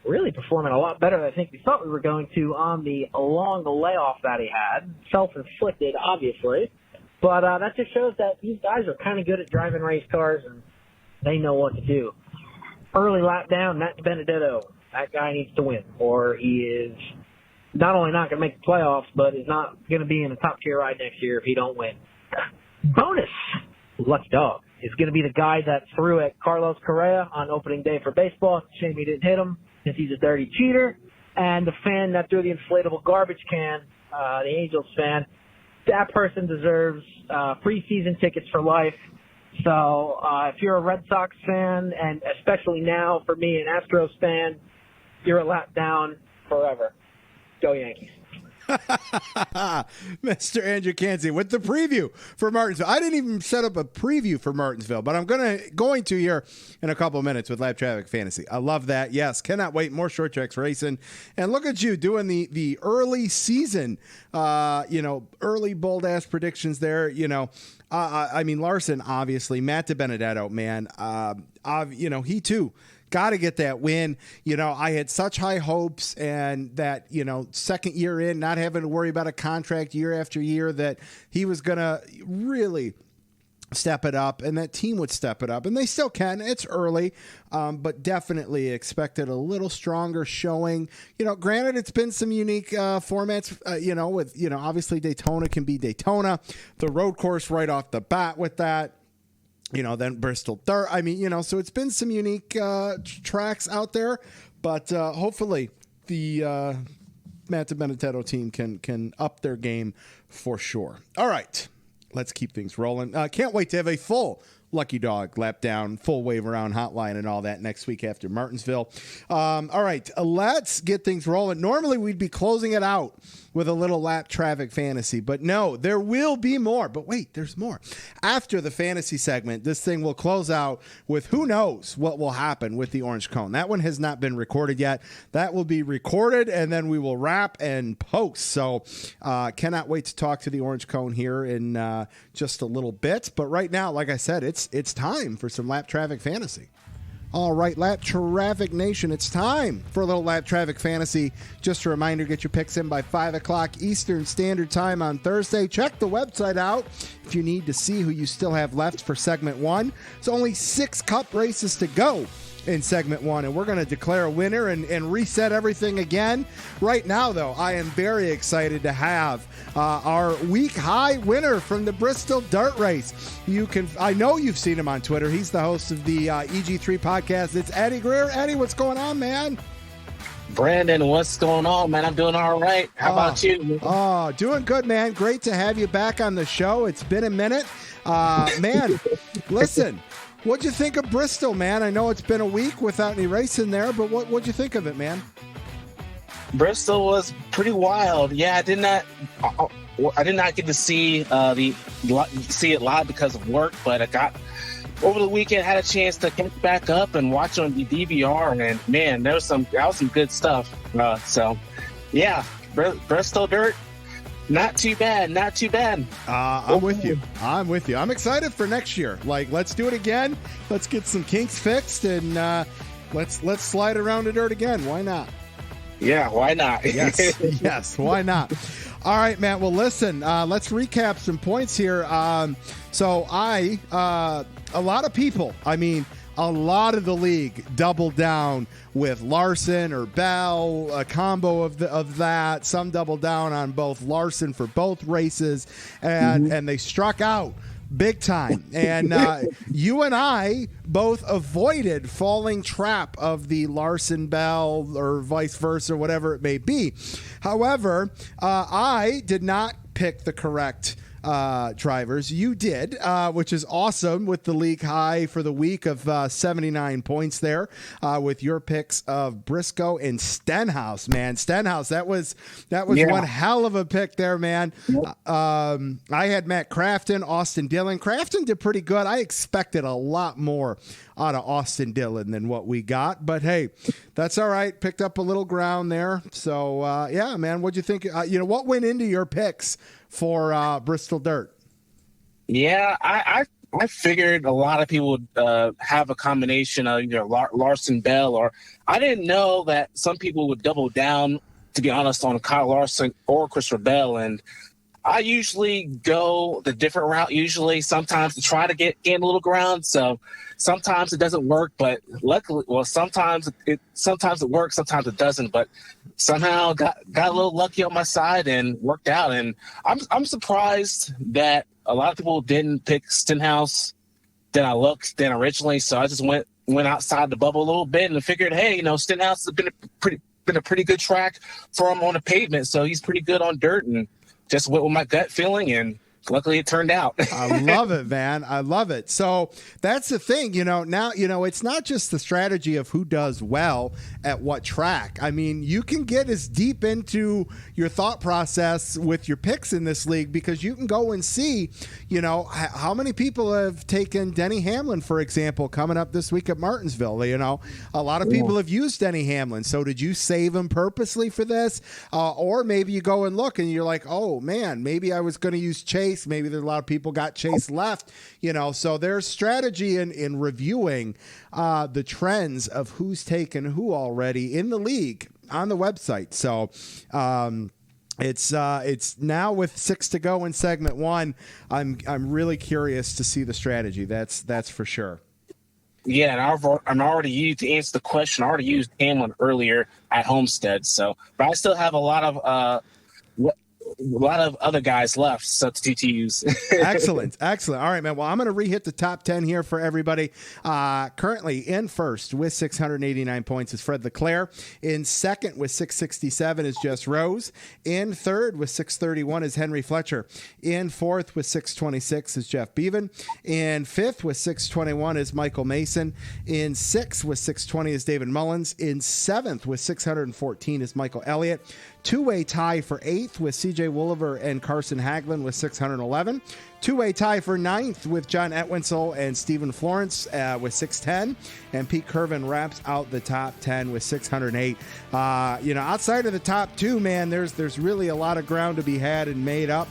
really performing a lot better than I think we thought we were going to on the long layoff that he had. Self-inflicted, obviously. But that just shows that these guys are kind of good at driving race cars and they know what to do. Early lap down, Matt Benedetto. That guy needs to win, or he is not only not going to make the playoffs, but is not going to be in a top-tier ride next year if he don't win. Bonus Lucky Dog is going to be the guy that threw at Carlos Correa on opening day for baseball. Shame he didn't hit him since he's a dirty cheater. And the fan that threw the inflatable garbage can, the Angels fan, that person deserves free season tickets for life. So if you're a Red Sox fan, and especially now for me, an Astros fan, you're a lap down forever. Go Yankees. Mr. Andrew Cansey with the preview for Martinsville. I didn't even set up a preview for Martinsville, but I'm going to here in a couple of minutes with Lap Traffic Fantasy. I love that. Yes, cannot wait. More short tracks racing. And look at you doing the early season, early bold ass predictions there. I mean, Larson, obviously, Matt DiBenedetto, man, he too got to get that win. I had such high hopes, and that, second year in, not having to worry about a contract year after year, that he was going to really step it up and that team would step it up, and they still can. It's early, but definitely expected a little stronger showing. Granted, it's been some unique formats, with, obviously Daytona can be Daytona, the road course right off the bat with that. Then Bristol Dirt. I mean, so it's been some unique tracks out there, but hopefully the Matt DiBenedetto team can up their game for sure. All right, let's keep things rolling. Can't wait to have a full Lucky Dog, lap down, full wave around hotline and all that next week after Martinsville. All right, let's get things rolling. Normally we'd be closing it out with a little lap traffic fantasy, but no, there will be more. But wait, there's more. After the fantasy segment, this thing will close out with who knows what will happen with the orange cone. That one has not been recorded yet. That will be recorded, and then we will wrap and post. So cannot wait to talk to the orange cone here in just a little bit. But right now, like I said, it's time for some lap traffic fantasy. All right, Lap Traffic Nation, it's time for a little Lap Traffic Fantasy. Just a reminder, get your picks in by 5 o'clock Eastern Standard Time on Thursday. Check the website out if you need to see who you still have left for Segment 1. It's only 6 Cup races to go in Segment 1, and we're going to declare a winner and reset everything again. Right now, though, I am very excited to have our week high winner from the Bristol Dirt Race. I know you've seen him on Twitter. He's the host of the EG3 podcast. It's Eddie Greer. Eddie, what's going on, man? Brandon, what's going on, man? I'm doing all right. How about you? Oh, doing good, man. Great to have you back on the show. It's been a minute. Man, listen, what'd you think of Bristol, man? I know it's been a week without any racing there, but what'd you think of it, man? Bristol was pretty wild. Yeah, I did not get to see it live because of work, but I got over the weekend, had a chance to catch back up and watch on the DVR, and man, that was some good stuff. So yeah, Bristol Dirt, not too bad. I'm with you. I'm excited for next year. Like, let's do it again. Let's get some kinks fixed, and let's slide around the dirt again. Why not? Yeah, why not? Yes, why not? All right, Matt. Well, listen, let's recap some points here. A lot of people, a lot of the league doubled down with Larson or Bell, a combo of that. Some doubled down on both Larson for both races, and they struck out big time. And you and I both avoided falling trap of the Larson Bell or vice versa, whatever it may be. However, I did not pick the correct drivers. You did, which is awesome, with the league high for the week of 79 points there, with your picks of Briscoe and Stenhouse. Man, Stenhouse, that was one hell of a pick there, man. I had Matt Crafton, Austin Dillon. Crafton did pretty good. I expected a lot more out of Austin Dillon than what we got, but hey, that's all right. Picked up a little ground there. So yeah, man, what'd you think? What went into your picks for Bristol Dirt? Yeah, I figured a lot of people would have a combination of either Larson Bell, or I didn't know that some people would double down, to be honest, on Kyle Larson or Christopher Bell. And I usually go the different route, sometimes to try to get a little ground. So sometimes it doesn't work, but luckily, sometimes it works, sometimes it doesn't. But somehow got a little lucky on my side and worked out. And I'm surprised that a lot of people didn't pick Stenhouse than originally. So I just went outside the bubble a little bit and figured, hey, Stenhouse has been a pretty good track for him on the pavement, so he's pretty good on dirt, and just went with my gut feeling, and luckily it turned out. I love it, man. I love it. So that's the thing, now, it's not just the strategy of who does well at what track. You can get as deep into your thought process with your picks in this league, because you can go and see, how many people have taken Denny Hamlin, for example, coming up this week at Martinsville. A lot of people have used Denny Hamlin. So did you save him purposely for this? Or maybe you go and look and you're like, oh man, maybe I was going to use Chase. Maybe there's a lot of people got Chase left, so there's strategy in reviewing the trends of who's taken who already in the league on the website. So it's now with 6 to go in segment 1. I'm really curious to see the strategy. That's for sure. Yeah, and I'm already used to answer the question. I already used Hamlin earlier at Homestead, but I still have a lot of lot of other guys left, substitute to use. Excellent. All right, man. Well, I'm going to re-hit the top 10 here for everybody. Currently in first with 689 points is Fred Leclerc. In second with 667 is Jess Rose. In third with 631 is Henry Fletcher. In fourth with 626 is Jeff Beaven. In fifth with 621 is Michael Mason. In sixth with 620 is David Mullins. In seventh with 614 is Michael Elliott. Two-way tie for eighth with C.J. Wolliver and Carson Hagelin with 611. Two-way tie for ninth with John Etwinsel and Stephen Florence with 610. And Pete Curvin wraps out the top 10 with 608. Outside of the top two, man, there's really a lot of ground to be had and made up.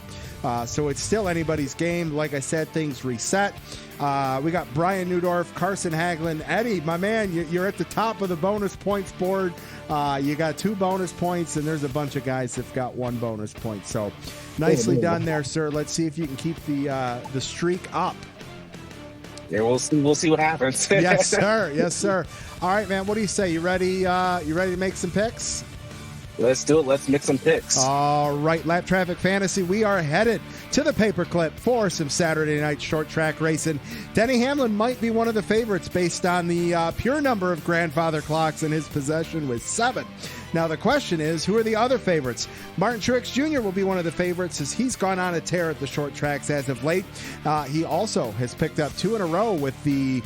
So it's still anybody's game. Like I said, things reset. We got Brian Neudorff, Carson Hagelin. Eddie, my man, you're at the top of the bonus points board. You got 2 bonus points, and there's a bunch of guys that've got 1 bonus point. So nicely done there, sir. Let's see if you can keep the streak up. Yeah, we'll see what happens. Yes, sir. All right, man. What do you say? You ready? You ready to make some picks? Let's do it. Let's mix some picks. All right, Lap Traffic Fantasy. We are headed to the paperclip for some Saturday night short track racing. Denny Hamlin might be one of the favorites based on the pure number of grandfather clocks in his possession with 7. Now, the question is, who are the other favorites? Martin Truex Jr. will be one of the favorites as he's gone on a tear at the short tracks as of late. He also has picked up 2 in a row with the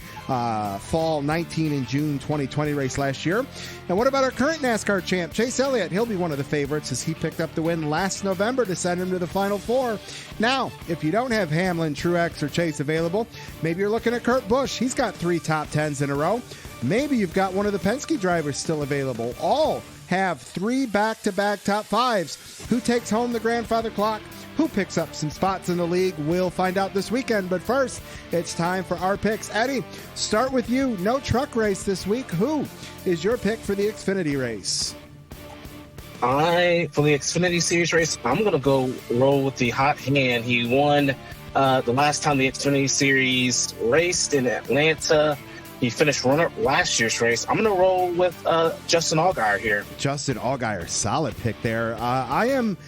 fall 19 and June 2020 race last year. And what about our current NASCAR champ, Chase Elliott? He'll be one of the favorites as he picked up the win last November to send him to the Final Four. Now, if you don't have Hamlin, Truex, or Chase available, maybe you're looking at Kurt Busch. He's got 3 top 10s in a row. Maybe you've got one of the Penske drivers still available. All have 3 back-to-back top 5s. Who takes home the grandfather clock? Who picks up some spots in the league? We'll find out this weekend. But first, it's time for our picks. Eddie, start with you. No truck race this week. Who is your pick for the Xfinity race? For the Xfinity Series race, I'm going to go roll with the hot hand. He won the last time the Xfinity Series raced in Atlanta. He finished runner-up last year's race. I'm going to roll with Justin Allgaier here. Justin Allgaier, solid pick there. I am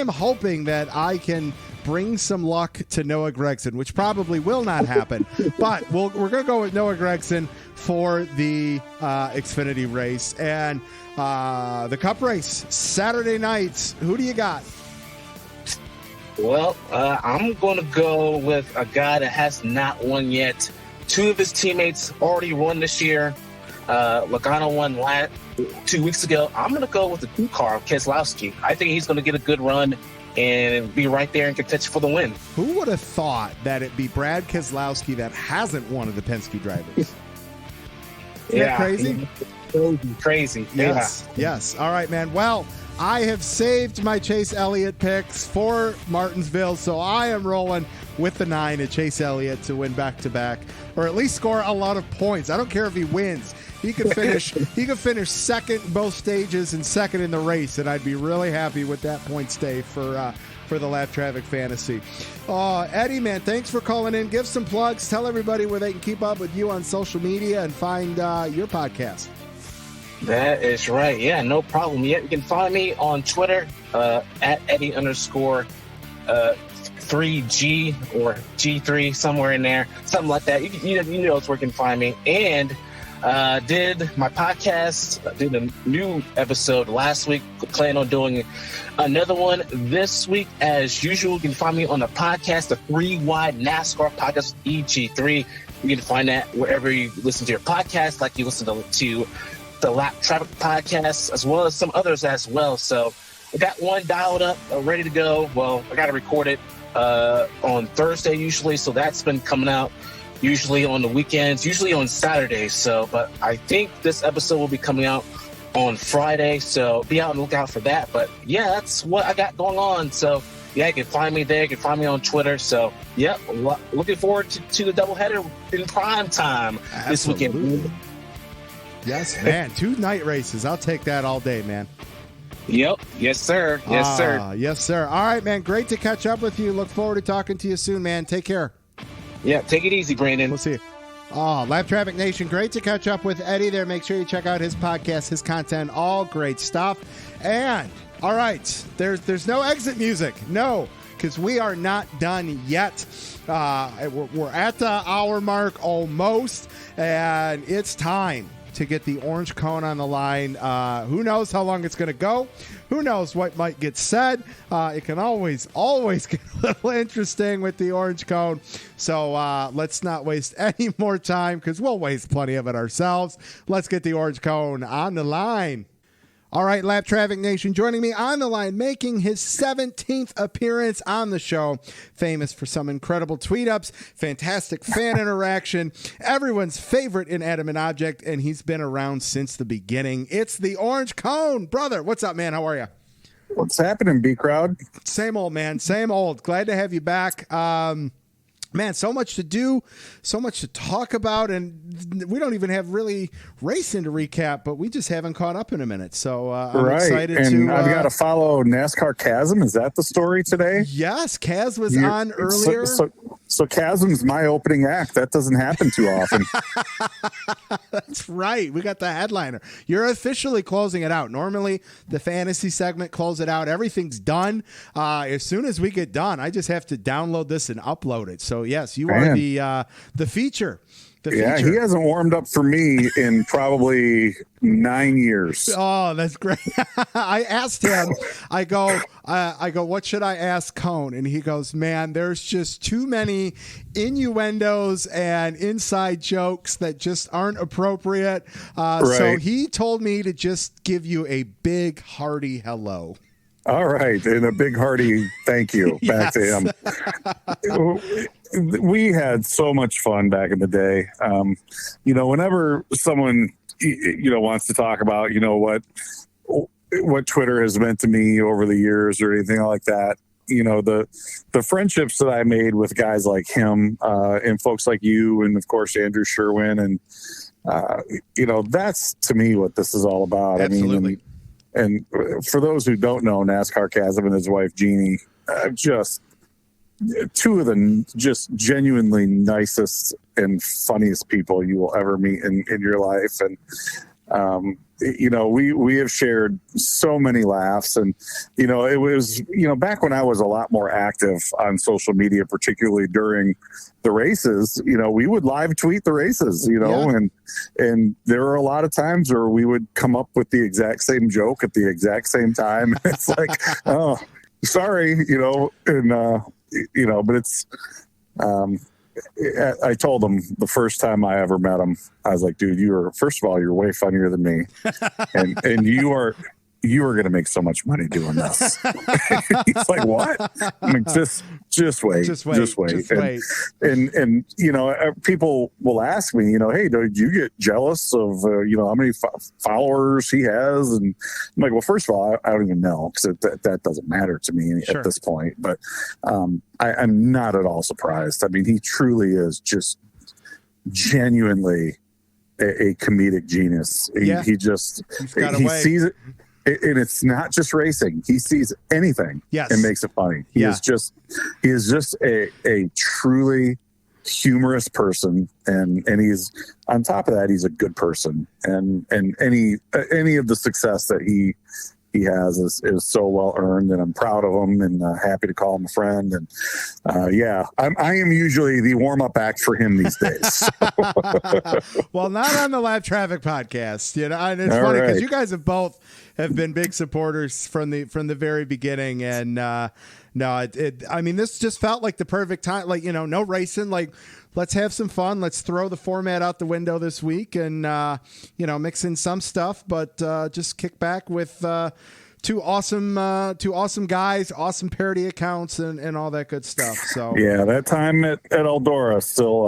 hoping that I can bring some luck to Noah Gragson, which probably will not happen. But we're going to go with Noah Gragson for the Xfinity race. And the Cup race, Saturday nights. Who do you got? Well, I'm going to go with a guy that has not won yet. 2 of his teammates already won this year. Logano won 2 weeks ago. I'm going to go with the new car, Keselowski. I think he's going to get a good run and be right there in contention for the win. Who would have thought that it'd be Brad Keselowski that hasn't one of the Penske drivers? Isn't that crazy? Crazy. Yes. All right, man. Well, I have saved my Chase Elliott picks for Martinsville, so I am rolling with the 9 at Chase Elliott to win back-to-back, or at least score a lot of points. I don't care if he wins. He could finish. He could finish second in both stages and second in the race, and I'd be really happy with that point stay for the Lap Traffic Fantasy. Eddie, man, thanks for calling in. Give some plugs. Tell everybody where they can keep up with you on social media and find your podcast. That is right. Yeah, no problem. Yeah, you can find me on Twitter at Eddie_3G or G3, somewhere in there, something like that. You know it's where you can find me. And did my podcast, did a new episode last week. Plan on doing another one this week. As usual, you can find me on the podcast, the 3 Wide NASCAR podcast, EG3. You can find that wherever you listen to your podcast, like you listen to the Lap Traffic podcast, as well as some others as well. So I got one dialed up, ready to go. Well, I got to record it on Thursday usually, so that's been coming out usually on the weekends, usually on Saturdays. So, but I think this episode will be coming out on Friday, so be out and look out for that. But yeah, that's what I got going on. So yeah, you can find me there. You can find me on Twitter. So yeah, looking forward to the doubleheader in prime time this weekend. Yes, man. 2 night races. I'll take that all day, man. Yep. Yes, sir. Yes, sir. Yes, sir. All right, man. Great to catch up with you. Look forward to talking to you soon, man. Take care. Yeah, take it easy, Brandon. We'll see you. Lap Traffic Nation, great to catch up with Eddie there. Make sure you check out his podcast, his content, all great stuff. And All right. There's no exit music. No, because we are not done yet. We're at the hour mark almost, and it's time to get the orange cone on the line. Who knows how long it's going to go? Who knows what might get said? It can always get a little interesting with the orange cone. So let's not waste any more time, because we'll waste plenty of it ourselves. Let's get the orange cone on the line. All right, Lap Traffic Nation, joining me on the line, making his 17th appearance on the show, famous for some incredible tweet-ups, fantastic fan interaction, everyone's favorite inanimate object, and he's been around since the beginning. It's the Orange Cone. Brother, what's up, man? How are you? What's happening, B-Crowd? Same old, man. Same old. Glad to have you back. Man, so much to do, so much to talk about, and we don't even have really racing to recap, but we just haven't caught up in a minute. So I'm excited and I've got to follow NASCARCASM. Is that the story today? Yes, Kaz was on earlier. So Chasm's my opening act. That doesn't happen too often. That's right. We got the headliner. You're officially closing it out. Normally, the fantasy segment close it out. Everything's done. As soon as we get done, I just have to download this and upload it. So yes, you are the feature. Yeah, he hasn't warmed up for me in probably 9 years. Oh, that's great. I asked him, I go, what should I ask Cone? And he goes, man, there's just too many innuendos and inside jokes that just aren't appropriate. So he told me to just give you a big hearty hello. All right. And a big hearty thank you back to him. We had so much fun back in the day. Whenever someone, wants to talk about, what Twitter has meant to me over the years or anything like that, the friendships that I made with guys like him and folks like you and, of course, Andrew Sherwin. And, that's to me what this is all about. Absolutely. I mean, and for those who don't know, NASCARCASM and his wife, Jeannie, just two of the just genuinely nicest and funniest people you will ever meet in your life. And, we have shared so many laughs. And, it was, back when I was a lot more active on social media, particularly during the races, we would live tweet the races, and there were a lot of times where we would come up with the exact same joke at the exact same time. It's like, oh, sorry, but it's, I told him the first time I ever met him, I was like, dude, first of all, you're way funnier than me. and you are going to make so much money doing this. He's like, what? I'm like, just wait. And people will ask me, hey, do you get jealous of, how many followers he has? And I'm like, well, first of all, I don't even know, because that doesn't matter to me at this point. But I'm not at all surprised. I mean, he truly is just genuinely a comedic genius. He sees it. And it's not just racing. He sees anything and makes it funny. He is just a truly humorous person, and he's on top of that, he's a good person. And any of the success that he has is so well earned, and I'm proud of him and happy to call him a friend. And I am usually the warm up act for him these days. Well, not on the Lap Traffic podcast, and it's funny because you guys have been big supporters from the very beginning. And this just felt like the perfect time. Like, no racing. Like, let's have some fun. Let's throw the format out the window this week and mix in some stuff, but just kick back with two awesome guys, awesome parody accounts, and all that good stuff. So yeah, that time at Eldora still.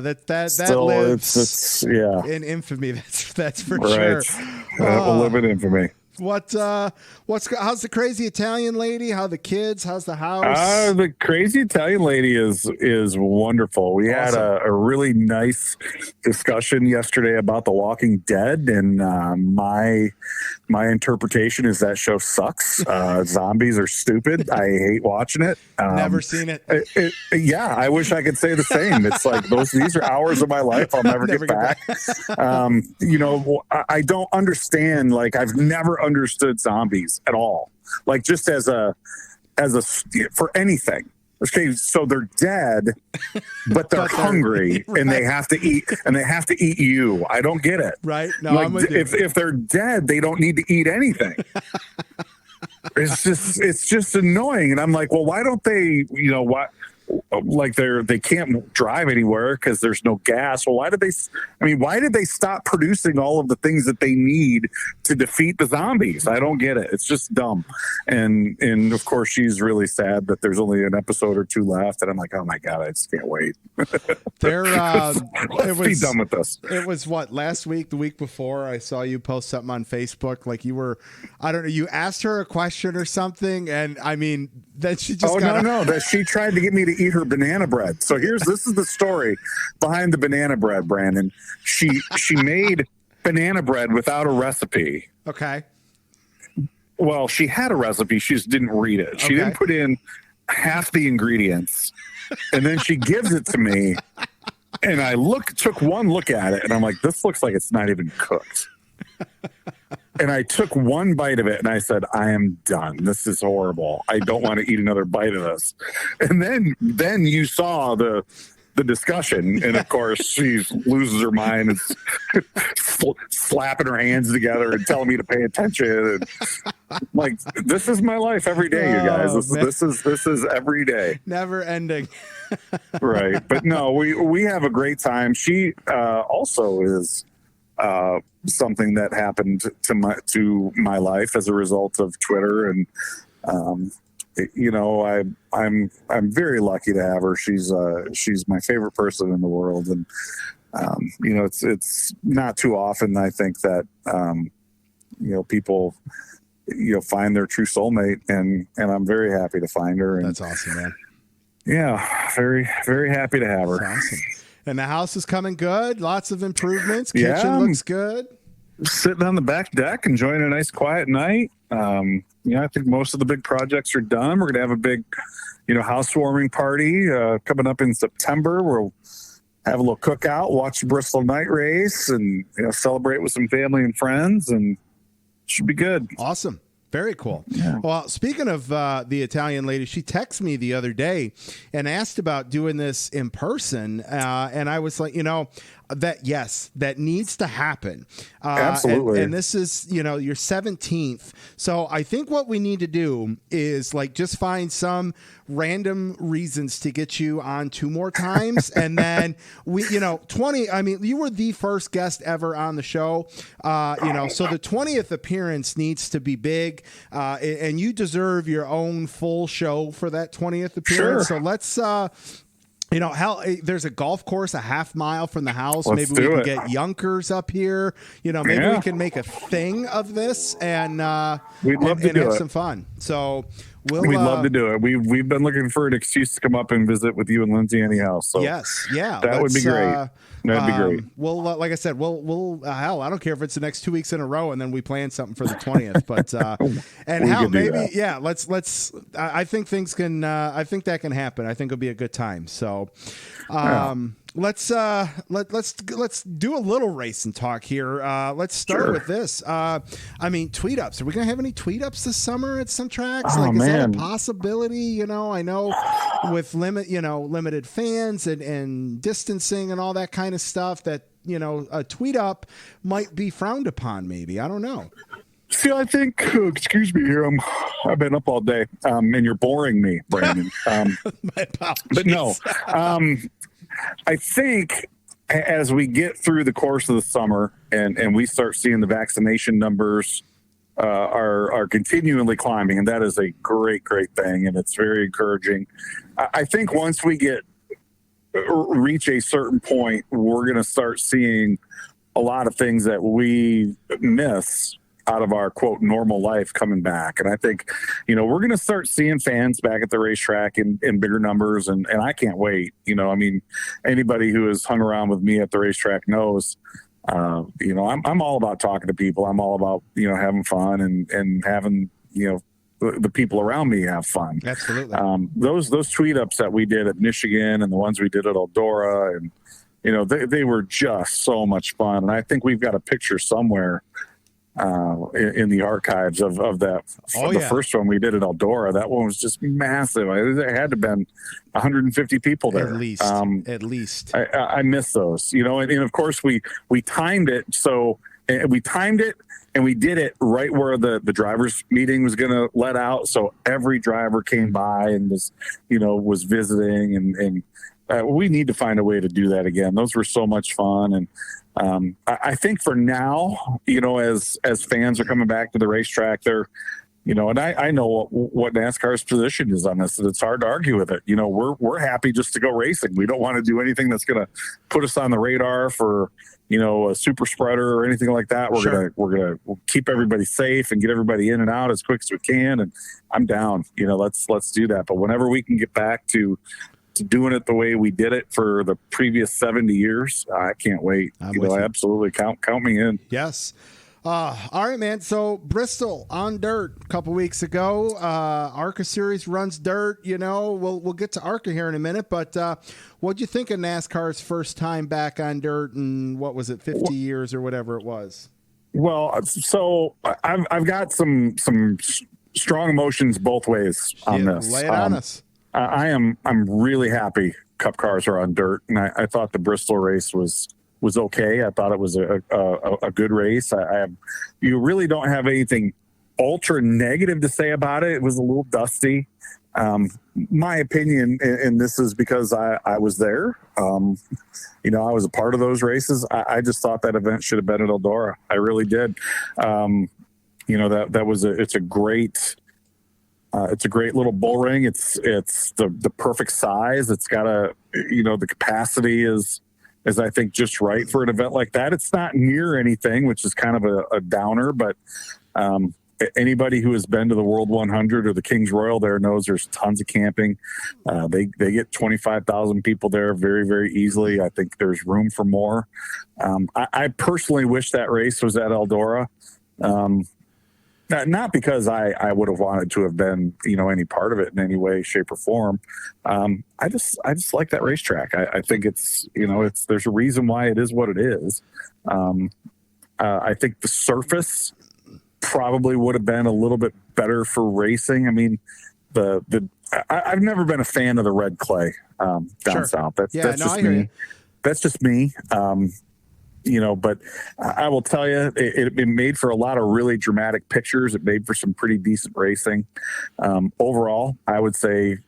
That lives in infamy. That's for sure. That will live in infamy. How's the crazy Italian lady? How the kids? How's the house? The crazy Italian lady is wonderful. We had a really nice discussion yesterday about The Walking Dead, and my interpretation is that show sucks. Zombies are stupid. I hate watching it. Never seen it. I wish I could say the same. It's like these are hours of my life I'll never get back. I don't understand. Like, I've never understood zombies at all. like just as a for anything. Okay, so they're dead, but they're hungry, right. And they have to eat you. I don't get it. Right? No, like, I'm with you. If they're dead, they don't need to eat anything. It's just annoying, and I'm like, well, why don't they? You know what? Like they can't drive anywhere because there's no gas. Well, why did they stop producing all of the things that they need to defeat the zombies? I don't get it. It's just dumb. And of course she's really sad that there's only an episode or two left. And I'm like, oh my God, I just can't wait. Let's be done with this. It was what, last week, the week before, I saw you post something on Facebook. Like you were, I don't know, you asked her a question or something. And I mean, then she just no, that she tried to get me to eat her banana bread. So this is the story behind the banana bread, Brandon. She made banana bread without a recipe. Okay. Well, she had a recipe. She just didn't read it. She didn't put in half the ingredients. And then she gives it to me. And I took one look at it and I'm like, this looks like it's not even cooked. And I took one bite of it and I said, I am done. This is horrible. I don't want to eat another bite of this. And then you saw the discussion. And of course she loses her mind and slapping her hands together and telling me to pay attention. And like, this is my life every day, you guys. This is every day. Never ending. Right. But no, we have a great time. She also is something that happened to my life as a result of Twitter, and you know, I'm very lucky to have her. She's my favorite person in the world, and you know, it's not too often I think that you know, people, you know, find their true soulmate, and I'm very happy to find her. And that's awesome, man. Yeah, very, very happy to have her. That's awesome. And the house is coming good. Lots of improvements. Kitchen looks good. Sitting on the back deck, enjoying a nice quiet night. You know, I think most of the big projects are done. We're going to have a big, you know, housewarming party coming up in September. We'll have a little cookout, watch the Bristol night race, and, you know, celebrate with some family and friends, and it should be good. Awesome. Very cool. Yeah. Well, speaking of the Italian lady, she texted me the other day and asked about doing this in person. And I was like, you know, that needs to happen. Absolutely. And this is, you know, your 17th. So I think what we need to do is like just find some random reasons to get you on 2 more times. And then you know, 20, I mean, you were the first guest ever on the show, you know, so the 20th appearance needs to be big, and you deserve your own full show for that 20th appearance. Sure. So let's, you know, there's a golf course a half mile from the house. Let's maybe we can do it. get Yunkers up here. You know, maybe we can make a thing of this, and we'd love to do have it. some fun. So we'd love to do it. We've been looking for an excuse to come up and visit with you and Lindsay anyhow. So yes, yeah, that would be great. That'd be great. Well, like I said, we'll hell, I don't care if it's the next 2 weeks in a row, and then we plan something for the 20th. But and hell, maybe let's. I think things can. I think that can happen. I think it'll be a good time. So, let's do a little race and talk here. Let's start with this. I mean, tweet ups. Are we gonna have any tweet ups this summer at some tracks? Oh, is that a man. possibility? You know, I know with limited fans and distancing and all that kind of stuff, that, you know, a tweet up might be frowned upon. Maybe, I don't know. See, I think, excuse me here, I've been up all day, and you're boring me, Brandon. My apologies. But no, I think as we get through the course of the summer and we start seeing the vaccination numbers are continually climbing, and that is a great thing, and it's very encouraging. I think once we reach a certain point, we're going to start seeing a lot of things that we miss out of our quote normal life coming back. And I think, you know, we're going to start seeing fans back at the racetrack in bigger numbers. And I can't wait. You know, I mean, anybody who has hung around with me at the racetrack knows, you know, I'm all about talking to people. I'm all about, you know, having fun and having, you know, the people around me have fun. Absolutely. Those tweet ups that we did at Michigan and the ones we did at Eldora, and, you know, they were just so much fun. And I think we've got a picture somewhere in the archives of that. The first one we did at Eldora, that one was just massive. There had to have been 150 people there. At least. I miss those, and of course we timed it. So we timed it and we did it right where the drivers meeting was going to let out. So every driver came by and was visiting and we need to find a way to do that again. Those were so much fun. And I think for now, as fans are coming back to the racetrack, they're, and I know what NASCAR's position is on this, and it's hard to argue with it. We're happy just to go racing. We don't want to do anything that's going to put us on the radar for, a super spreader or anything like that. We'll keep everybody safe and get everybody in and out as quick as we can. And I'm down, let's do that. But whenever we can get back to doing it the way we did it for the previous 70 years, I can't wait. Absolutely count me in. Yes. All right, man. So Bristol on dirt a couple weeks ago. ARCA Series runs dirt. We'll get to ARCA here in a minute. But what'd you think of NASCAR's first time back on dirt? And what was it, 50 years or whatever it was? Well, so I've got some strong emotions both ways on this. Lay it on us. I'm really happy Cup cars are on dirt, and I thought the Bristol race was okay. I thought it was a good race. You really don't have anything ultra negative to say about it. It was a little dusty. My opinion, and this is because I was there. I was a part of those races. I just thought that event should have been at Eldora. I really did. It's a great. It's a great little bull ring. It's the perfect size. It's got the capacity is I think just right for an event like that. It's not near anything, which is kind of a downer, but anybody who has been to the World 100 or the Kings Royal there knows there's tons of camping. They get 25,000 people there very, very easily. I think there's room for more. I personally wish that race was at Eldora. Not because I would have wanted to have been, any part of it in any way, shape, or form. I just like that racetrack. I think it's there's a reason why it is what it is. I think the surface probably would have been a little bit better for racing. I mean, I've never been a fan of the red clay down south. That's just me. That's just me. But I will tell you, it made for a lot of really dramatic pictures. It made for some pretty decent racing. Overall, I would say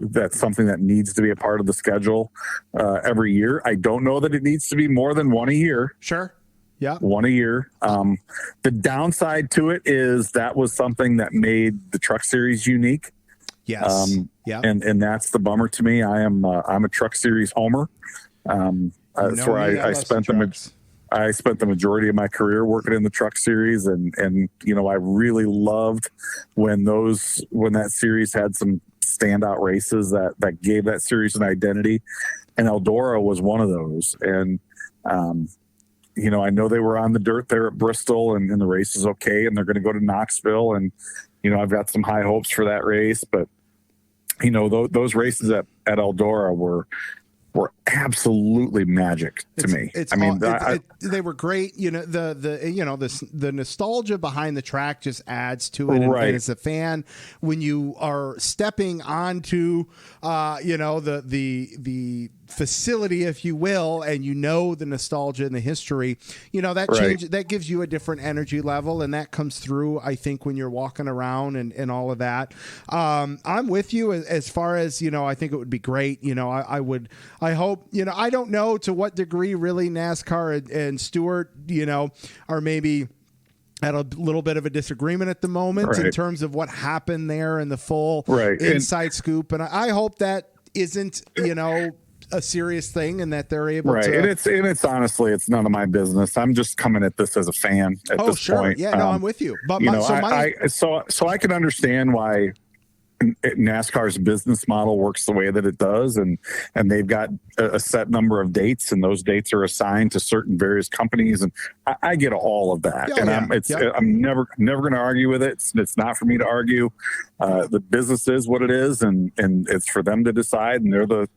that's something that needs to be a part of the schedule every year. I don't know that it needs to be more than one a year. Sure. Yeah. One a year. The downside to it is that was something that made the Truck Series unique. Yes. And that's the bummer to me. I'm a Truck Series homer. That's where I spent I spent the majority of my career working in the Truck Series, and I really loved when that series had some standout races that gave that series an identity, and Eldora was one of those. And I know they were on the dirt there at Bristol, and the race is okay, and they're going to go to Knoxville, and I've got some high hopes for that race, but those races at Eldora were absolutely magic to me. They were great. The nostalgia behind the track just adds to it. Right. And as a fan, when you are stepping onto, the facility, if you will, and the nostalgia and the history, that change that gives you a different energy level, and that comes through, I think, when you're walking around and all of that. I'm with you as far as I think it would be great. I hope, I don't know to what degree really NASCAR and Stewart, are maybe at a little bit of a disagreement at the moment in terms of what happened there and the full inside scoop. And I hope that isn't, a serious thing, and that they're able to. And it's honestly, it's none of my business. I'm just coming at this as a fan at this point. Yeah, no, I'm with you. But so I can understand why NASCAR's business model works the way that it does, and they've got a set number of dates, and those dates are assigned to certain various companies, and I get all of that. I'm never going to argue with it. It's not for me to argue. The business is what it is, and it's for them to decide, and they're the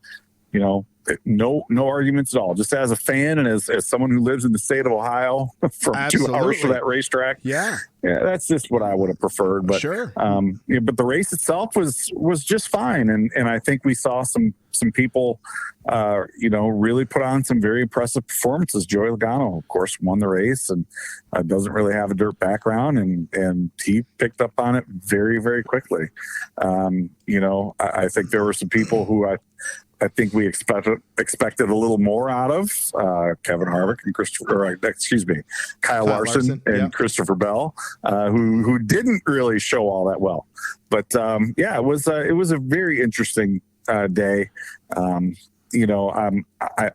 no arguments at all. Just as a fan and as someone who lives in the state of Ohio from Absolutely. 2 hours for that racetrack. Yeah, that's just what I would have preferred. But sure. But the race itself was just fine, and I think we saw some people, really put on some very impressive performances. Joey Logano, of course, won the race and doesn't really have a dirt background, and he picked up on it very, very quickly. I think there were some people who I think we expected a little more out of Kevin Harvick and Kyle Larson and yep. Christopher Bell, who didn't really show all that well. But it was a very interesting day. I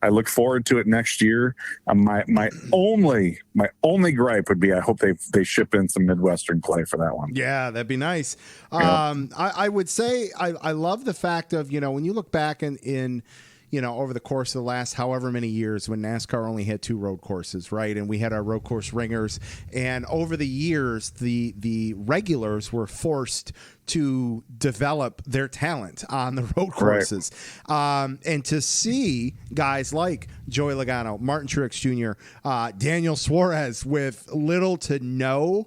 look forward to it next year. My only gripe would be I hope they ship in some Midwestern clay for that one. Yeah, that'd be nice. Yeah. I would say I love the fact of, when you look back in over the course of the last however many years when NASCAR only had 2 road courses, right? And we had our road course ringers. And over the years, the regulars were forced to develop their talent on the road courses. Right. And to see guys like Joey Logano, Martin Truex Jr., Daniel Suarez with little to no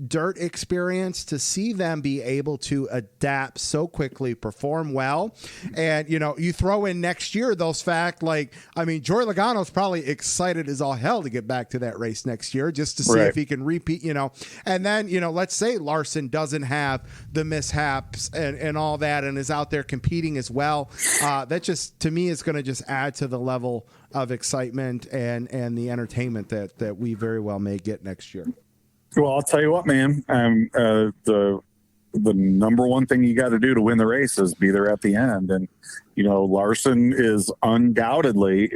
dirt experience, to see them be able to adapt so quickly, perform well. And, you throw in next year those fact, Joey Logano's probably excited as all hell to get back to that race next year just to see if he can repeat, and then, let's say Larson doesn't have the mishaps and all that and is out there competing as well. That just, to me, is going to just add to the level of excitement and the entertainment that we very well may get next year. Well, I'll tell you what, man. The number one thing you got to do to win the race is be there at the end. And Larson is undoubtedly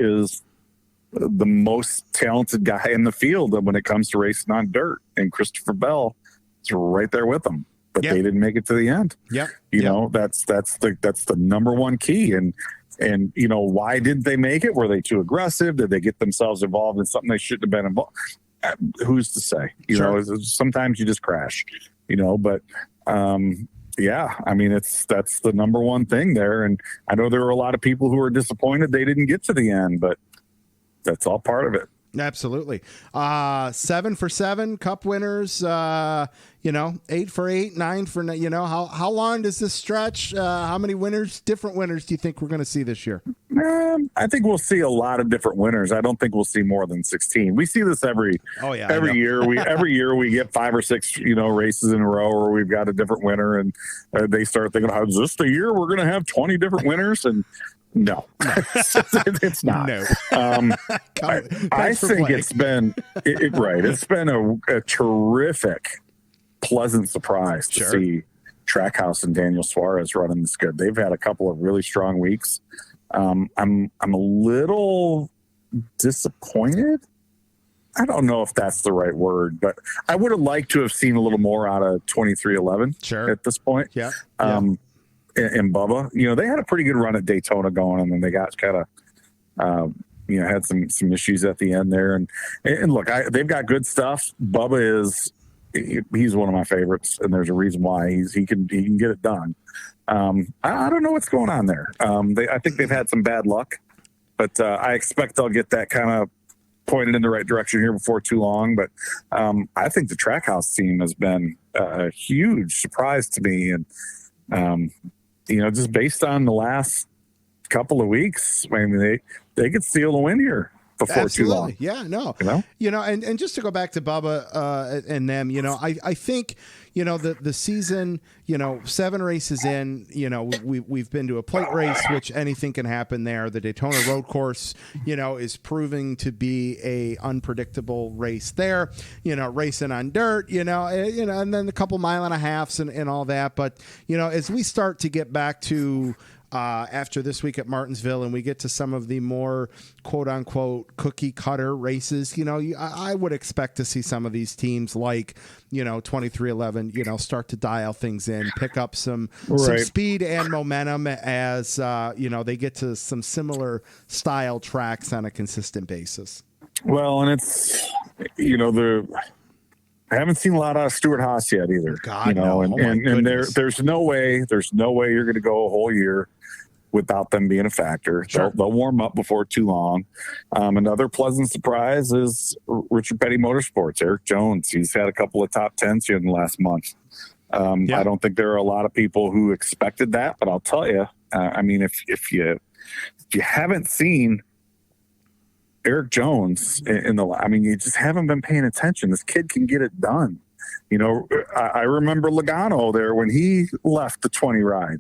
the most talented guy in the field when it comes to racing on dirt. And Christopher Bell is right there with him, but they didn't make it to the end. Yeah, that's the number one key. And why didn't they make it? Were they too aggressive? Did they get themselves involved in something they shouldn't have been involved? Who's to say? Sometimes you just crash, but that's the number one thing there. And I know there were a lot of people who were disappointed they didn't get to the end, but that's all part of it. Absolutely. 7 for 7 Cup winners, 8 for 8, 9 for 9. How long does this stretch? How many different winners do you think we're going to see this year? I think we'll see a lot of different winners. I don't think we'll see more than 16. We see this every year. Every year we get 5 or 6, races in a row where we've got a different winner, and they start thinking, "How is this the year we're going to have 20 different winners?" And no, it's not. No. I think it's been It's been a terrific, pleasant surprise to see Trackhouse and Daniel Suarez running this good. They've had a couple of really strong weeks. I'm a little disappointed. I don't know if that's the right word, but I would have liked to have seen a little more out of 2311 at this point. Yeah. And Bubba, they had a pretty good run at Daytona going, and then they got kind of, had some issues at the end there. And look, they've got good stuff. Bubba he's one of my favorites, and there's a reason why he can get it done. I don't know what's going on there. I think they've had some bad luck, but I expect they'll get that kind of pointed in the right direction here before too long. But I think the Trackhouse team has been a huge surprise to me, and just based on the last couple of weeks, I mean, they could steal the win here before too long. Yeah, no. And just to go back to Bubba and them, I think, the season, 7 races in, we've been to a plate race, which anything can happen there. The Daytona road course, is proving to be a unpredictable race there, racing on dirt, and then a couple mile and a halves and all that. But, as we start to get back to after this week at Martinsville, and we get to some of the more quote unquote cookie cutter races, I would expect to see some of these teams like, 2311, start to dial things in, pick up some speed and momentum as, they get to some similar style tracks on a consistent basis. Well, and it's, I haven't seen a lot out of Stuart Haas yet either. God, no. And there's no way you're going to go a whole year without them being a factor. Sure. They'll warm up before too long. Another pleasant surprise is Richard Petty Motorsports, Eric Jones. He's had a couple of top 10s here in the last month. I don't think there are a lot of people who expected that, but I'll tell you, I mean, if you haven't seen Eric Jones you just haven't been paying attention. This kid can get it done. I remember Logano there when he left the 20 ride.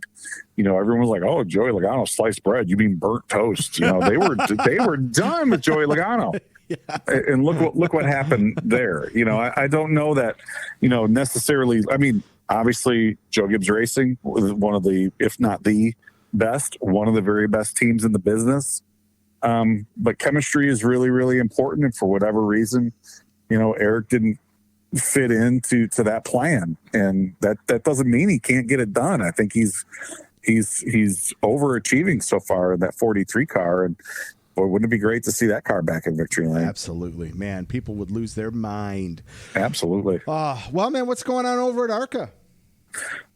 Everyone was like, "Oh, Joey Logano, sliced bread. You mean burnt toast?" They were done with Joey Logano. Yeah. And look what happened there. I don't know that necessarily. I mean, obviously, Joe Gibbs Racing was one of the, if not the best, one of the very best teams in the business. But chemistry is really, really important, and for whatever reason, Eric didn't fit into that plan, and that doesn't mean he can't get it done. I think he's overachieving so far in that 43 car, and boy, wouldn't it be great to see that car back in victory lane? Absolutely, man. People would lose their mind. Absolutely. Well, man, what's going on over at ARCA?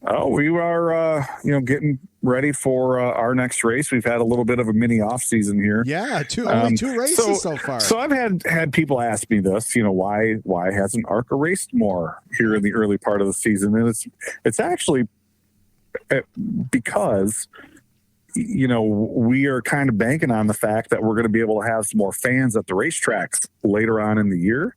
Oh, we are, getting ready for our next race. We've had a little bit of a mini off season here. Yeah, only two races so far. So I've had people ask me this, why hasn't ARCA raced more here in the early part of the season? And it's actually because we are kind of banking on the fact that we're going to be able to have some more fans at the racetracks later on in the year.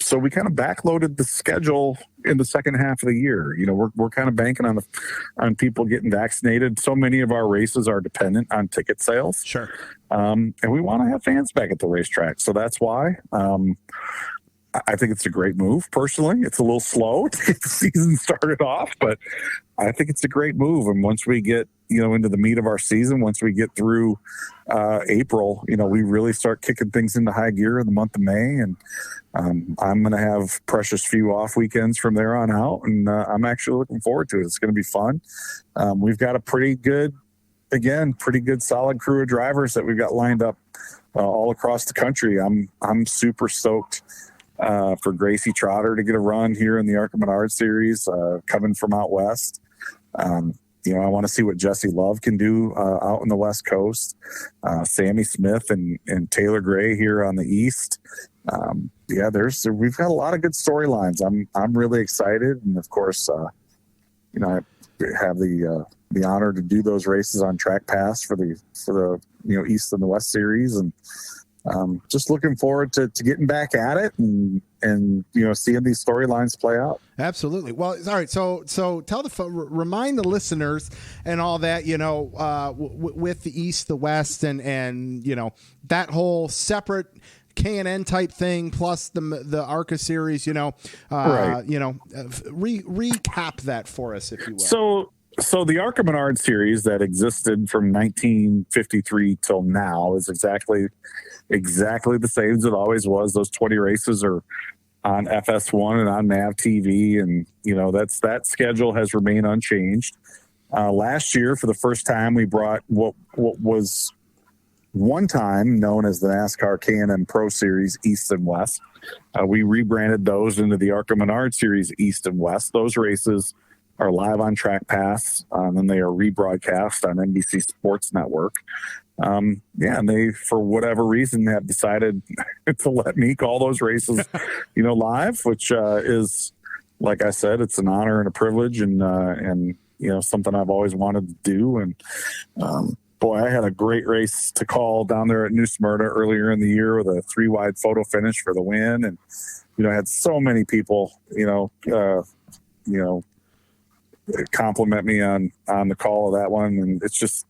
So we kind of backloaded the schedule in the second half of the year. We're kind of banking on people getting vaccinated. So many of our races are dependent on ticket sales. Sure. And we want to have fans back at the racetrack. So that's why, I think it's a great move. Personally, it's a little slow to get the season started off, but I think it's a great move. And once we get, into the meat of our season, once we get through April, we really start kicking things into high gear in the month of May. And I'm going to have precious few off weekends from there on out. And I'm actually looking forward to it. It's going to be fun. We've got a pretty good solid crew of drivers that we've got lined up all across the country. I'm super stoked for Gracie Trotter to get a run here in the ARCA Menard Series, coming from out west. I want to see what Jesse Love can do out on the West Coast. Sammy Smith and Taylor Gray here on the East. We've got a lot of good storylines. I'm really excited, and of course, I have the honor to do those races on Track Pass for the East and the West Series, and just looking forward to getting back at it and seeing these storylines play out. Absolutely. Well, all right. So tell remind the listeners and all that, with the East, the West, and that whole separate K&N type thing, plus the ARCA series, right. Recap that for us, if you will. So the ARCA Menard series that existed from 1953 till now is exactly the same as it always was. Those 20 races are on FS1 and on NAV TV, and that schedule has remained unchanged. Last year, for the first time, we brought what was one time known as the NASCAR K&N Pro Series East and West. We rebranded those into the ARCA Menard Series East and West. Those races are live on Track Pass, and they are rebroadcast on NBC Sports Network. And they, for whatever reason, have decided to let me call those races, live, which is, like I said, it's an honor and a privilege, and something I've always wanted to do. And boy, I had a great race to call down there at New Smyrna earlier in the year with a 3-wide photo finish for the win, and I had so many people, compliment me on the call of that one, and it's just,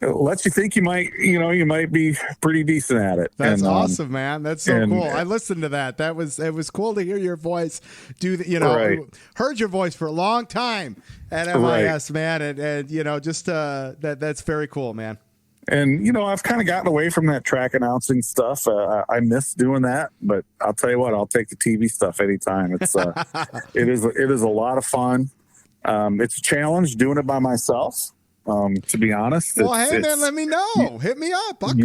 it lets you think you might be pretty decent at it. That's awesome, man. That's so cool. I listened to that. It was cool to hear your voice do the, right. Heard your voice for a long time at MIS, right. Man. And that's very cool, man. And, I've kind of gotten away from that track announcing stuff. I miss doing that, but I'll tell you what, I'll take the TV stuff anytime. It's, it is a lot of fun. It's a challenge doing it by myself. To be honest. Well, hey man, let me know. Hit me up. I'll come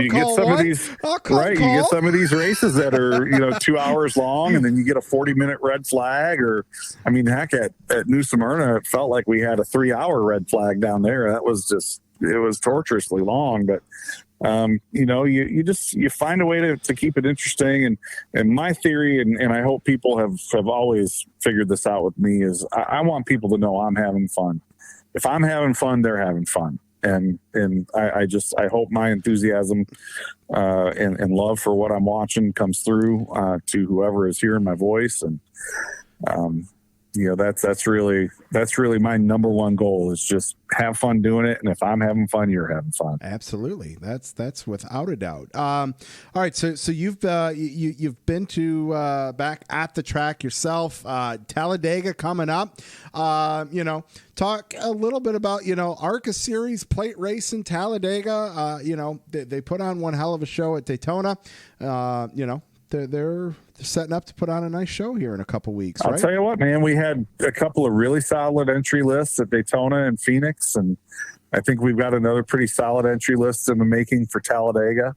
you call get some one. of these, I'll come right? call. You get some of these races that are 2 hours long, and then you get a 40-minute red flag. Or, I mean, heck, at New Smyrna, it felt like we had a 3-hour red flag down there. That was just, it was torturously long. But you find a way to keep it interesting. And my theory, and I hope people have always figured this out with me, is I want people to know I'm having fun. If I'm having fun, they're having fun. And I hope my enthusiasm and love for what I'm watching comes through to whoever is hearing my voice. And that's really my number one goal, is just have fun doing it. And if I'm having fun, you're having fun. Absolutely. That's without a doubt. All right. So you've been to back at the track yourself, Talladega coming up. Talk a little bit about, ARCA Series plate race in Talladega. They put on one hell of a show at Daytona. They're setting up to put on a nice show here in a couple weeks. I'll tell you what, man, we had a couple of really solid entry lists at Daytona and Phoenix, and I think we've got another pretty solid entry list in the making for Talladega.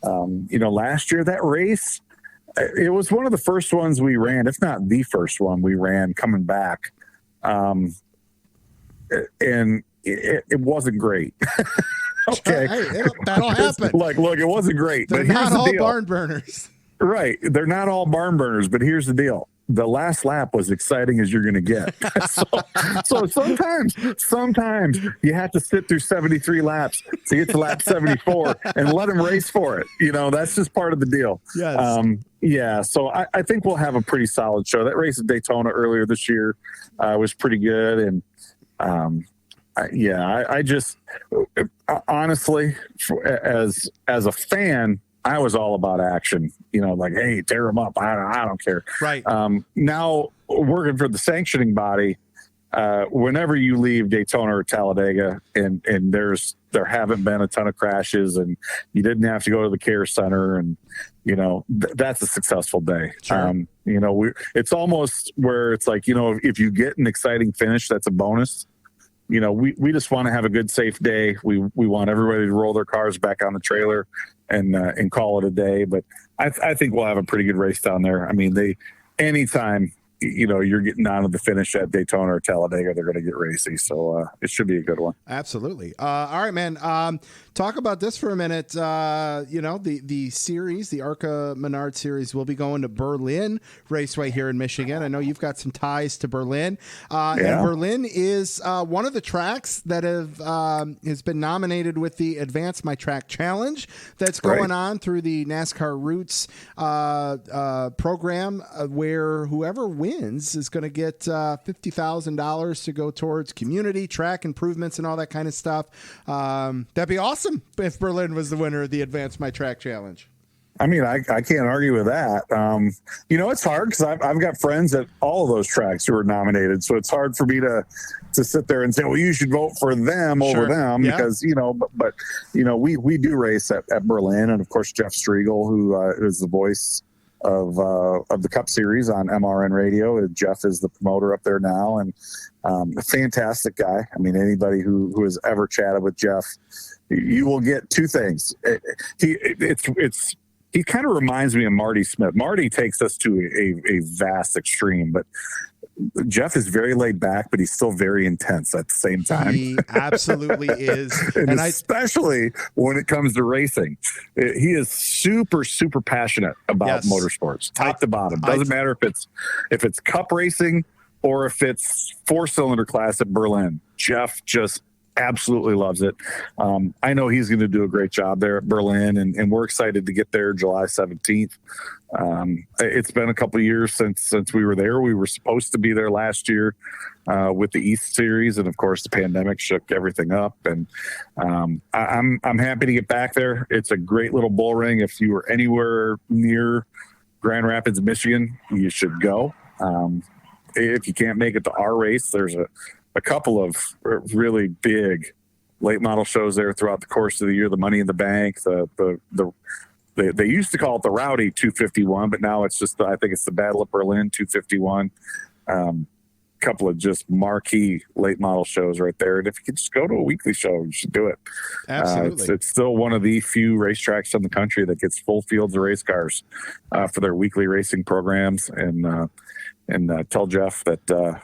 Last year, that race, it was one of the first ones we ran, if not the first one we ran coming back. And it wasn't great. Okay. Hey, that'll happen. Look, it wasn't great. They're but not here's all the deal. barn burners. Right. They're not all barn burners, but here's the deal. The last lap was exciting as you're going to get. so sometimes you have to sit through 73 laps to get to lap 74 and let them race for it. That's just part of the deal. Yes. So I think we'll have a pretty solid show. That race at Daytona earlier this year was pretty good. And I just honestly, as a fan, I was all about action, hey, tear them up. I don't care. Right. Now working for the sanctioning body, whenever you leave Daytona or Talladega and there haven't been a ton of crashes and you didn't have to go to the care center, and, that's a successful day. Sure. It's almost where it's like, if you get an exciting finish, that's a bonus. We just want to have a good, safe day. We want everybody to roll their cars back on the trailer and call it a day. But I think we'll have a pretty good race down there. I mean, anytime you're getting down to the finish at Daytona or Talladega, they're going to get racy. So it should be a good one. Absolutely. All right, man. Talk about this for a minute. The series, the ARCA Menard series, will be going to Berlin Raceway here in Michigan. I know you've got some ties to Berlin. And Berlin is one of the tracks that has been nominated with the Advance My Track Challenge that's going on through the NASCAR Roots program, where whoever wins is going to get $50,000 to go towards community track improvements and all that kind of stuff. That'd be awesome if Berlin was the winner of the Advance My Track Challenge. I mean, I can't argue with that. It's hard because I've got friends at all of those tracks who are nominated. So it's hard for me to sit there and say, well, you should vote for them over them because, but we do race at Berlin. And of course, Jeff Striegel, who is the voice of the Cup Series on MRN Radio. Jeff is the promoter up there now, and a fantastic guy. I mean, anybody who has ever chatted with Jeff, you will get two things. He kind of reminds me of Marty Smith. Marty takes us to a vast extreme, but Jeff is very laid back, but he's still very intense at the same time. He absolutely is. and especially when it comes to racing. He is super, super passionate about motorsports, top to bottom. Doesn't matter if it's cup racing or if it's 4-cylinder class at Berlin. Jeff just absolutely loves it. I know he's going to do a great job there at Berlin, and we're excited to get there July 17th. It's been a couple of years since we were there. We were supposed to be there last year with the East Series, and of course the pandemic shook everything up. And I'm happy to get back there. It's a great little bull ring. If you were anywhere near Grand Rapids, Michigan, you should go. If you can't make it to our race, there's a couple of really big late model shows there throughout the course of the year. The Money in the Bank, they used to call it the Rowdy 251, but now it's just I think it's the Battle of Berlin 251. couple of just marquee late model shows right there. And if you could just go to a weekly show, you should do it. Absolutely. It's still one of the few racetracks in the country that gets full fields of race cars for their weekly racing programs. And tell Jeff that,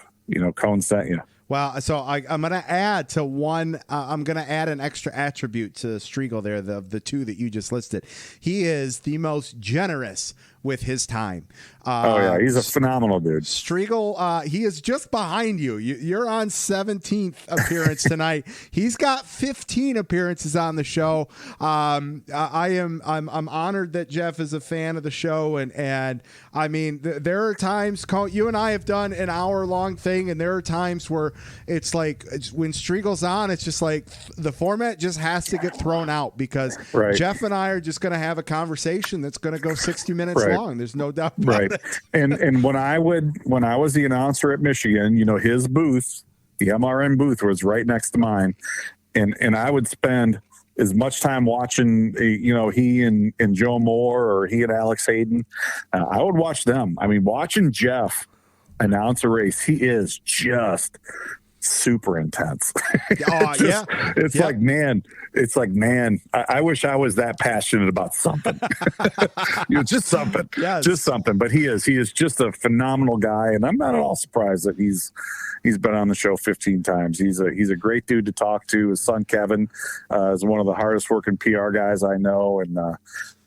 Cone sent you. Well, so I'm going to add to one. I'm going to add an extra attribute to Striegel there, the two that you just listed. He is the most generous with his time. He's a phenomenal dude. Striegel, he is just behind you. You're on 17th appearance tonight. He's got 15 appearances on the show. I'm honored that Jeff is a fan of the show, and I mean, there are times you and I have done an hour-long thing, and there are times where it's like when Striegel's on, it's just like the format just has to get thrown out because Jeff and I are just going to have a conversation that's going to go 60 minutes long. There's no doubt about it. And when I was the announcer at Michigan, his booth, the MRN booth, was right next to mine, and I would spend as much time watching, he and Joe Moore or he and Alex Hayden. I would watch them. I mean, watching Jeff announce a race, he is just super intense. It's like, man, I wish I was that passionate about something. Just something. Yes. Just something. But he is just a phenomenal guy, and I'm not at all surprised that he's been on the show 15 times. He's a great dude to talk to. His son Kevin is one of the hardest working PR guys I know, and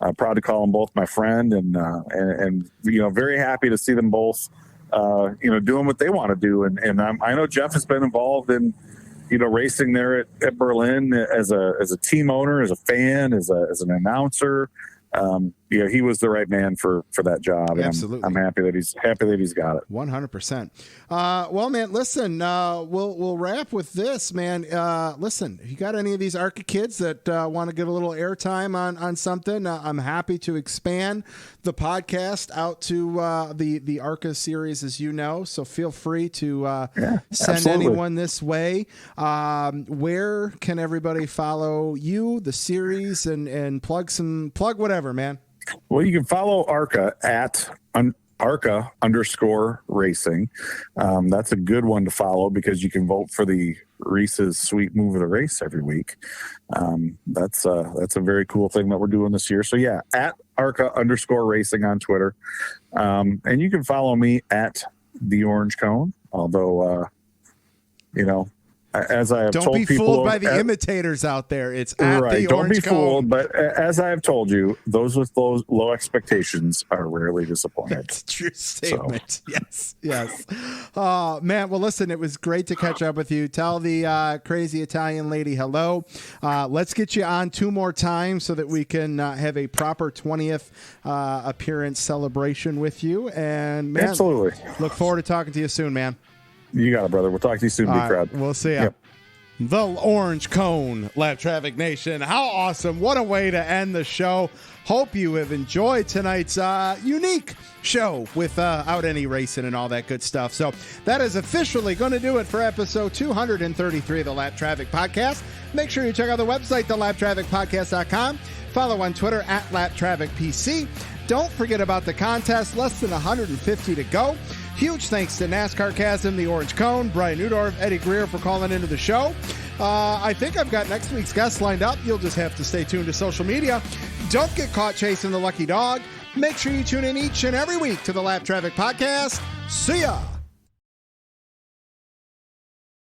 I'm proud to call them both my friend, and very happy to see them both doing what they want to do. And I know Jeff has been involved in, racing there at Berlin as a team owner, as a fan, as an announcer. He was the right man for that job. And absolutely. I'm happy that he's got it. 100%. Well, man, listen, we'll wrap with this, man. Listen, if you got any of these ARCA kids that want to get a little airtime on something, I'm happy to expand the podcast out to the ARCA series, as you know. So feel free to send absolutely. anyone this way. Where can everybody follow you, the series, and plug whatever, man? Well, you can follow ARCA at ARCA_racing. That's a good one to follow because you can vote for the Reese's Sweet Move of the Race every week. That's a very cool thing that we're doing this year. So yeah, at ARCA_racing on Twitter. And you can follow me at the Orange Cone, although, as I have don't told be people, fooled by the imitators out there. It's at the don't Orange be Cone. fooled. But as I have told you, those with those low expectations are rarely disappointed. That's a true statement. So. Yes. Man, well, listen, it was great to catch up with you. Tell the crazy Italian lady hello. Let's get you on 2 more times so that we can have a proper 20th appearance celebration with you. And man, absolutely. Look forward to talking to you soon, man. You got it, brother. We'll talk to you soon, big crowd. We'll see ya. Yep. The Orange Cone, Lap Traffic Nation. How awesome. What a way to end the show. Hope you have enjoyed tonight's unique show without any racing and all that good stuff. So that is officially going to do it for episode 233 of the Lap Traffic Podcast. Make sure you check out the website, thelaptrafficpodcast.com. Follow on Twitter at LapTrafficPC. Don't forget about the contest. Less than 150 to go. Huge thanks to NASCARCASM, the Orange Cone, Brian Neudorff, Eddie Greer for calling into the show. I think I've got next week's guest lined up. You'll just have to stay tuned to social media. Don't get caught chasing the lucky dog. Make sure you tune in each and every week to the Lap Traffic Podcast. See ya!